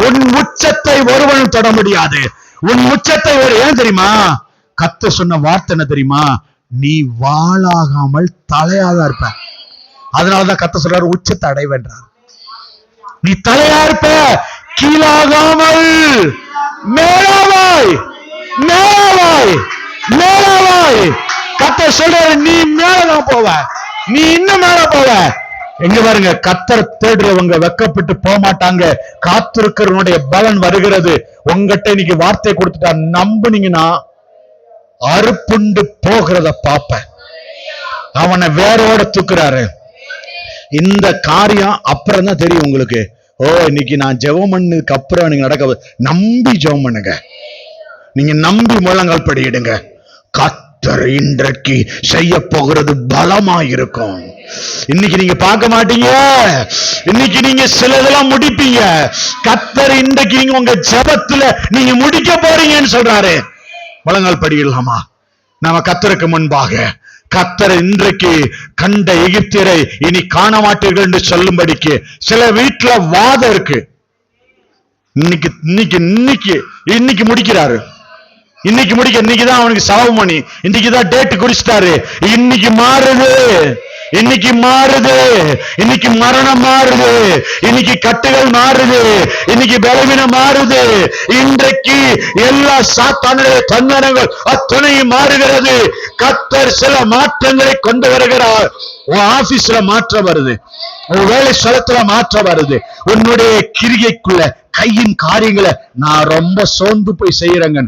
உன் உச்சத்தை ஒருவனும் தொட முடியாது. உன் உச்சத்தை ஏன் தெரியுமா? கர்த்தர் சொன்ன வார்த்தை என்ன தெரியுமா? நீ வாளாகாமல் தலையாக இருப்ப. அதனாலதான் கர்த்தர் சொல்றாரு, உச்சத்தை அடைவேன்றார். நீ தலையா இருப்ப, கீழாகாமல் மேலாவாய், மேலாவாய், மேலாவாய். கர்த்தர் சொல்றாரு, நீ மேலதான் போவ, நீ இன்னும் மேல போவ. எங்க பாருங்க, கர்த்தர் தேடுறவங்க வெக்கப்பட்டு போக மாட்டாங்க. காத்திருக்கிறவனுடைய பலன் வருகிறது. உங்ககிட்ட இன்னைக்கு வார்த்தை கொடுத்துட்டா நம்புனீங்கன்னா அறுப்புண்டு போகிறத பாப்ப. அவனை வேரோட தூக்குறாரு. இந்த காரியம் அப்புறம் தான் தெரியும் உங்களுக்கு. ஓ, இன்னைக்கு நான் ஜெபம் பண்ணதுக்கு அப்புறம் நீங்க நடக்க நம்பி ஜெபம் பண்ணுங்க. நீங்க நம்பி முழங்கால் படியிடுங்க. கர்த்தர் இன்றைக்கு செய்ய போகிறது பலமா இருக்கும். இன்னைக்கு நீங்க பார்க்க மாட்டீங்க, இன்னைக்கு நீங்க சிலதெல்லாம் முடிப்பீங்க. கர்த்தர் இன்றைக்கு நீங்க உங்க ஜெபத்துல நீங்க முடிக்க போறீங்கன்னு சொல்றாரு. முழங்கால் படியிடலாமா? நாம கர்த்தருக்கு முன்பாக, கர்த்தர் இன்றைக்கு கண்ட எகிப்தியரை இனி காண மாட்டீர்கள் என்று சொல்லும்படிக்கு சில வீட்டுல வாதம் இருக்கு. இன்னைக்கு இன்னைக்கு இன்னைக்கு இன்னைக்கு முடிக்கிறாரு. இன்னைக்குதான் அவனுக்கு சவமணி, இன்னைக்குதான் டேட் குறிச்சிட்டாரு. இன்னைக்கு மாறுது, இன்னைக்கு மாறுது, இன்னைக்கு மரணம் மாறுது, இன்னைக்கு கட்டுகள் மாறுது, இன்னைக்கு பலவீனம் மாறுது. இன்றைக்கு எல்லா சாத்தானுடைய தந்தனங்கள் அத்தனையும் மாறுகிறது. கர்த்தர் சில மாற்றங்களை கொண்டு வருகிறார். உன் ஆபீஸ்ல மாற்றம் வருது, உன் வேலை ஸ்தலத்துல மாற்றம் வருது. உன்னுடைய கிரிகைக்குள்ள கையின் காரியங்களை நான் ரொம்ப சோர்ந்து போய் செய்யறேங்க.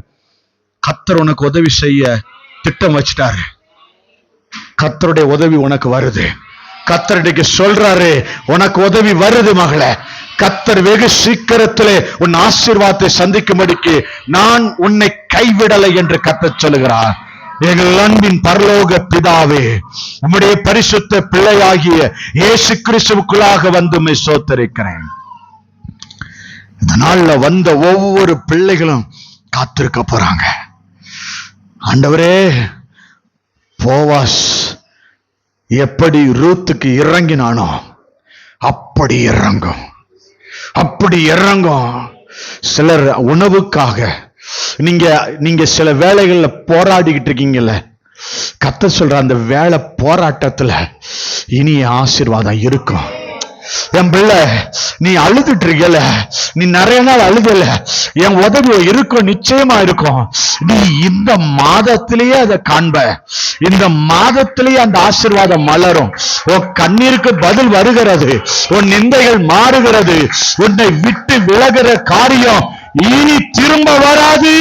கர்த்தர் உனக்கு உதவி செய்ய திட்டம் வச்சிட்டாரு. கர்த்தருடைய உதவி உனக்கு வருது. கர்த்தர் இன்னைக்கு சொல்றாரு, உனக்கு உதவி வருது மகளே. கர்த்தர் வெகு சீக்கிரத்திலே உன் ஆசீர்வாதத்தை சந்திக்கும்படிக்கு நான் உன்னை கைவிடலை என்று கர்த்தர் சொல்லுகிறார். எங்கள் அன்பின் பரலோக பிதாவே, உம்முடைய பரிசுத்த பிள்ளையாகிய இயேசு கிறிஸ்துவுக்குள்ளாக வந்து உம்மை ஸ்தோத்திரிக்கிறேன். இந்த நாள்ல வந்த ஒவ்வொரு பிள்ளைகளும் காத்திருக்க போறாங்க. ஆண்டவரே, போவாஸ் எப்படி ரூத்துக்கு இறங்கினானோ அப்படி இறங்கும், அப்படி இறங்கும். சிலர் உணவுக்காக நீங்க சில வேலைகள்ல போராடிக்கிட்டு இருக்கீங்கல்ல, கர்த்தர் சொல்ற அந்த வேலை போராட்டத்துல இனி ஆசீர்வாதம் இருக்கும். என் பிள்ளை, நீ அழுதுட்டு இருக்கல, நீ நிறைய நாள் அழுதல, என் உதவி இருக்கும், நிச்சயமா இருக்கும். நீ இந்த மாதத்திலேயே அதை காண்ப, இந்த மாதத்திலேயே அந்த ஆசீர்வாதம் மலரும். உன் கண்ணீருக்கு பதில் வருகிறது, உன் நிந்தைகள் மாறுகிறது, உன்னை விட்டு விலகிற காரியம் இனி திரும்ப வராது,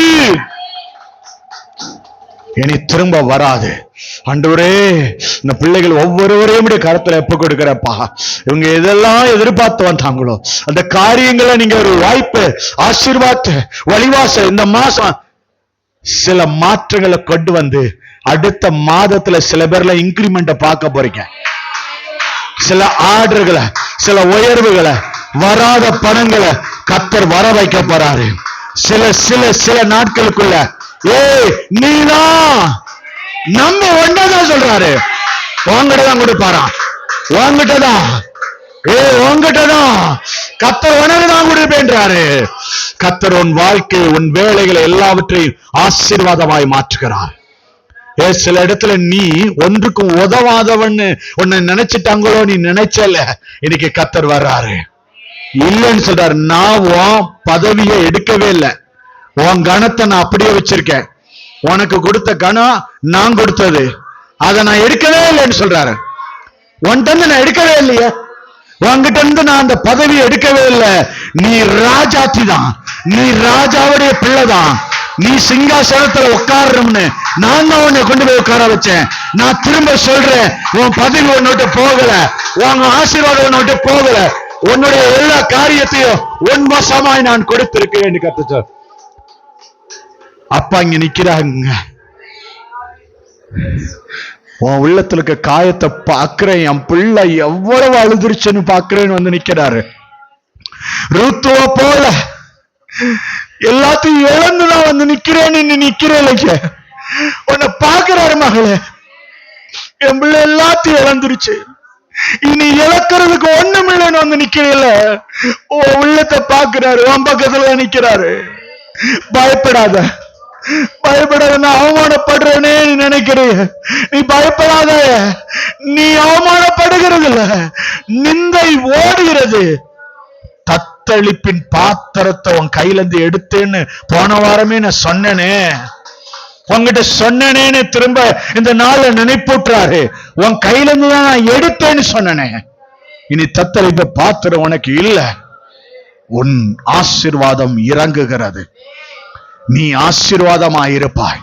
இனி திரும்ப வராது. ஆண்டவரே, இந்த பிள்ளைகள் ஒவ்வொருவரையும் கருத்துல எப்ப கொடுக்கிறப்பா, இவங்க எதெல்லாம் எதிர்பார்த்து வந்தாங்களோ அந்த காரியங்களை நீங்க ஒரு வாய்ப்பு, ஆசீர்வாத வழிவாச இந்த மாசம் சில மாற்றங்களை கொண்டு வந்து அடுத்த மாதத்துல சில பேர்ல இன்கிரிமெண்ட பார்க்க போறீங்க. சில ஆர்டர்களை, சில உயர்வுகளை, வராத பணங்களை கர்த்தர் வர வைக்க போறாரு. சில சில சில நாட்களுக்குள்ள நீதான் நம்ம ஒன்னதான் சொல்றாரு, உங்ககிட்டதான் கொடுப்பாரா, உங்ககிட்டதான், உங்ககிட்டதான் கர்த்தர் உனக்குதான் கொடுப்பேன்றாரு. கர்த்தர் உன் வாழ்க்கை, உன் வேலைகளை எல்லாவற்றையும் ஆசீர்வாதமாய் மாற்றுகிறார். சில இடத்துல நீ ஒன்றுக்கும் உதவாதவன்னு உன்னை நினைச்சிட்டாங்களோ, நீ நினைச்சல, இன்னைக்கு கர்த்தர் வர்றாரு. இல்லைன்னு சொல்றாரு. நான் உன் பதவியை எடுக்கவே இல்லை, உன் கணத்தை நான் அப்படியே வச்சிருக்கேன். உனக்கு கொடுத்த கணம் நான் கொடுத்தது, அதை நான் எடுக்கவே இல்லைன்னு சொல்றாரு. உன்கிட்ட இருந்து நான் எடுக்கவே இல்லையே, உன்கிட்ட இருந்து நான் அந்த பதவியை எடுக்கவே இல்லை. நீ ராஜாத்தி தான், நீ ராஜாவுடைய பிள்ளைதான், நீ சிங்காசனத்துல உட்காரணும்னு நான் தான் உன்னை கொண்டு போய் உட்கார வச்சேன். நான் திரும்ப சொல்றேன், உன் பதவி உன்னோட்ட போகல, உன் ஆசீர்வாதம் உன்னோட்ட போகல, உன்னுடைய எல்லா காரியத்தையும் உன்வசமாய் நான் கொடுத்திருக்கிறேன். கர்த்தர் அப்பா இங்க நிக்கிறாங்க, உன் உள்ளத்துல இருக்க காயத்தை பாக்குறேன், என் பிள்ளை எவ்வளவு அழுதுருச்சுன்னு பாக்குறேன்னு வந்து நிக்கிறாரு. ரூத்துவ போல எல்லாத்தையும் இழந்துதான் வந்து நிக்கிறேன்னு நிக்கிறேன். உன்னை பாக்குறாரு மகளே, என் பிள்ளை எல்லாத்தையும் இழந்துருச்சு, இனி இழக்கிறதுக்கு ஒண்ணும் இல்லைன்னு வந்து நிக்கிறேன். உன் உள்ளத்தை பாக்குறாரு, உன் பக்கத்துல நிக்கிறாரு. பயப்படாத, பயப்படாத, நான் அவமானப்படுறேனே நீ நினைக்கிறீ, நீ பயப்படாத. நீ அவமானப்படுகிறது இல்ல, நிந்தை ஓடுகிறது. தத்தளிப்பின் பாத்திரத்தை உன் கையில இருந்து எடுத்தேன்னு போன வாரமே நான் சொன்னேனே, உங்ககிட்ட சொன்னேன்னு திரும்ப இந்த நாள்ல நினைப்பூட்டுறாரு. உன் கையில இருந்து தான் நான் எடுத்தேன்னு சொன்னனே. இனி தத்தளிப்ப பாத்திரம் உனக்கு இல்ல. உன் ஆசீர்வாதம் இறங்குகிறது. நீ ஆசீர்வாதமாயிருப்பாய்,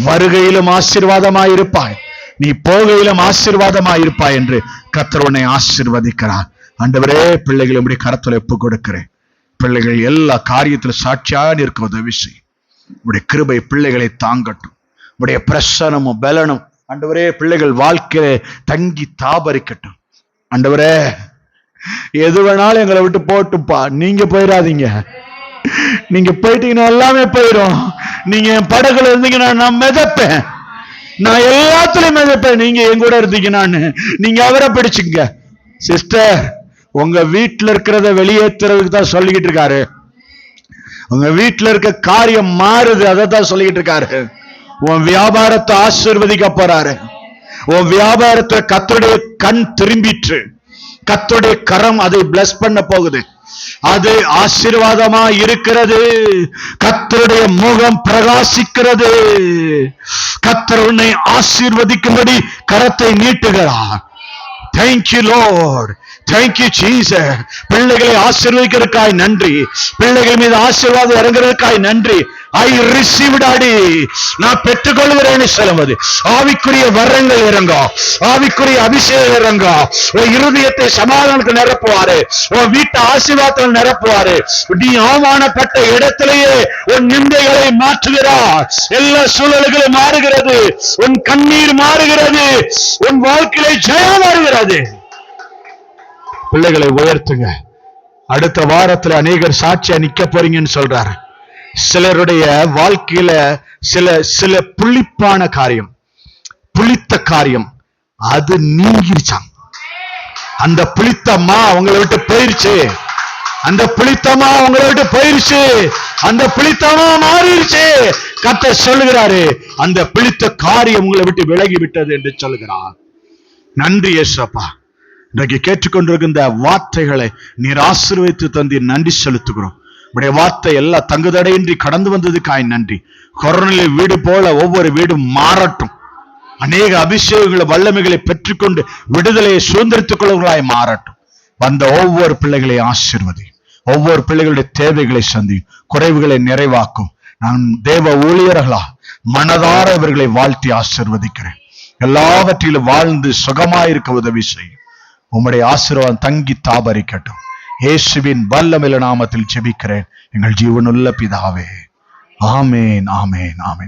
வருகையிலும் ஆசீர்வாதமாயிருப்பாய், நீ போகையிலும் ஆசீர்வாதமாயிருப்பாய் என்று கர்த்தர் உன்னை ஆசீர்வதிக்கிறார். ஆண்டவரே, பிள்ளைகள் இப்படி கரத்துல ஒப்பு கொடுக்கிறேன். பிள்ளைகள் எல்லா காரியத்திலும் சாட்சியாக இருக்க உதவி செய். உடைய கிருபை பிள்ளைகளை தாங்கட்டும். உடைய பிரசனமும் பலனும் ஆண்டவரே பிள்ளைகள் வாழ்க்கையில தங்கி தாபரிக்கட்டும். ஆண்டவரே, எது வேணாலும் எங்களை விட்டு போட்டுப்பா, நீங்க போயிடாதீங்க. நீங்க போயிட்டீங்கன்னா எல்லாமே போயிடும். நீங்க என் படகுல இருந்தீங்கன்னா நான் மிதப்பேன், நான் எல்லாத்துலயும் மிதப்பேன். நீங்க என் கூட இருந்தீங்கன்னான்னு நீங்க அவரை பிடிச்சுங்க. சிஸ்டர், உங்க வீட்டுல இருக்கிறத வெளியேற்றுறதுக்கு தான் சொல்லிக்கிட்டு இருக்காரு. உங்க வீட்டுல இருக்க காரியம் மாறுது, அதை தான் சொல்லிக்கிட்டு இருக்காரு. உன் வியாபாரத்தை ஆசீர்வதிக்க போறாரு. உன் வியாபாரத்தை கர்த்தருடைய கண் திரும்பிற்று, கர்த்தருடைய கரம் அதை பிளஸ் பண்ண போகுது. அது ஆசீர்வாதமா இருக்கிறது. கர்த்தருடைய முகம் பிரகாசிக்கிறது. கர்த்தர் உன்னை ஆசீர்வதிக்கும்படி கரத்தை நீட்டுகிறார். Thank you Lord, thank you Jesus. பிள்ளைகளை ஆசீர்வதிக்கிறதுக்காய் நன்றி. பிள்ளைகள் மீது ஆசீர்வாதம் இறங்குறதுக்காய் நன்றி. I received Daddy. நான் பெற்றுக்கொள்கிறேன்னு சொல்லுவது ஆவிக்குரிய வரங்கள் இறங்கும், ஆவிக்குரிய அபிஷேகம் இறங்கும். உன் இருதயத்தை சமாதானத்தை நிரப்புவாரு, உன் வீட்டை ஆசீர்வாதத்தில் நிரப்புவாரு. நீ அவமானப்பட்ட இடத்திலேயே உன் நிந்தைகளை மாற்றுகிறார். எல்லா சூழல்களும் மாறுகிறது, உன் கண்ணீர் மாறுகிறது, உன் வாழ்க்கையில ஜெயம் மாறுகிறது. பிள்ளைகளை உயர்த்துங்க. அடுத்த வாரத்துல அநேகர் சாட்சியா நிக்க போறீங்கன்னு சொல்றாரு. சிலருடைய வாழ்க்கையில சில புளிப்பான காரியம், புளித்த காரியம் அது நீங்கிருச்சான். அந்த புளித்தம்மா உங்களை விட்டு போயிருச்சு, அந்த புளித்தம்மா உங்களை விட்டு போயிருச்சு, அந்த புளித்தம்மா மாறிடுச்சு. கர்த்தர் சொல்லுகிறாரு, அந்த புளித்த காரியம் உங்களை விட்டு விலகி விட்டது என்று சொல்லுகிறார். நன்றி இயேசுப்பா. இன்றைக்கு கேட்டுக்கொண்டிருக்கின்ற வார்த்தைகளை நீர் ஆசீர்வதித்து தந்தீர், நன்றி செலுத்துகிறோம். உடைய வார்த்தை எல்லா தங்குதடையின்றி கடந்து வந்ததுக்காய் நன்றி. கொரோனா வீடு போல ஒவ்வொரு வீடும் மாறட்டும். அநேக அபிஷேகங்களை வல்லமைகளை பெற்றுக்கொண்டு விடுதலையை சுதந்திரித்துக் கொள்வர்களாய் மாறட்டும். வந்த ஒவ்வொரு பிள்ளைகளை ஆசீர்வதி, ஒவ்வொரு பிள்ளைகளுடைய தேவைகளை சந்தி, குறைவுகளை நிறைவாக்கும். நான் தேவ ஊழியர்களா மனதார இவர்களை வாழ்த்தி ஆசீர்வதிக்கிறேன். எல்லாவற்றிலும் வாழ்ந்து சுகமாயிருக்க உதவி செய்யும். உம்முடைய ஆசீர்வாதம் தங்கி தாபரிக்கட்டும். இயேசுவின் வல்லமையுள்ள நாமத்தில் ஜெபிக்கிறேன் எங்கள் ஜீவனுள்ள பிதாவே. ஆமேன், ஆமேன், ஆமேன்.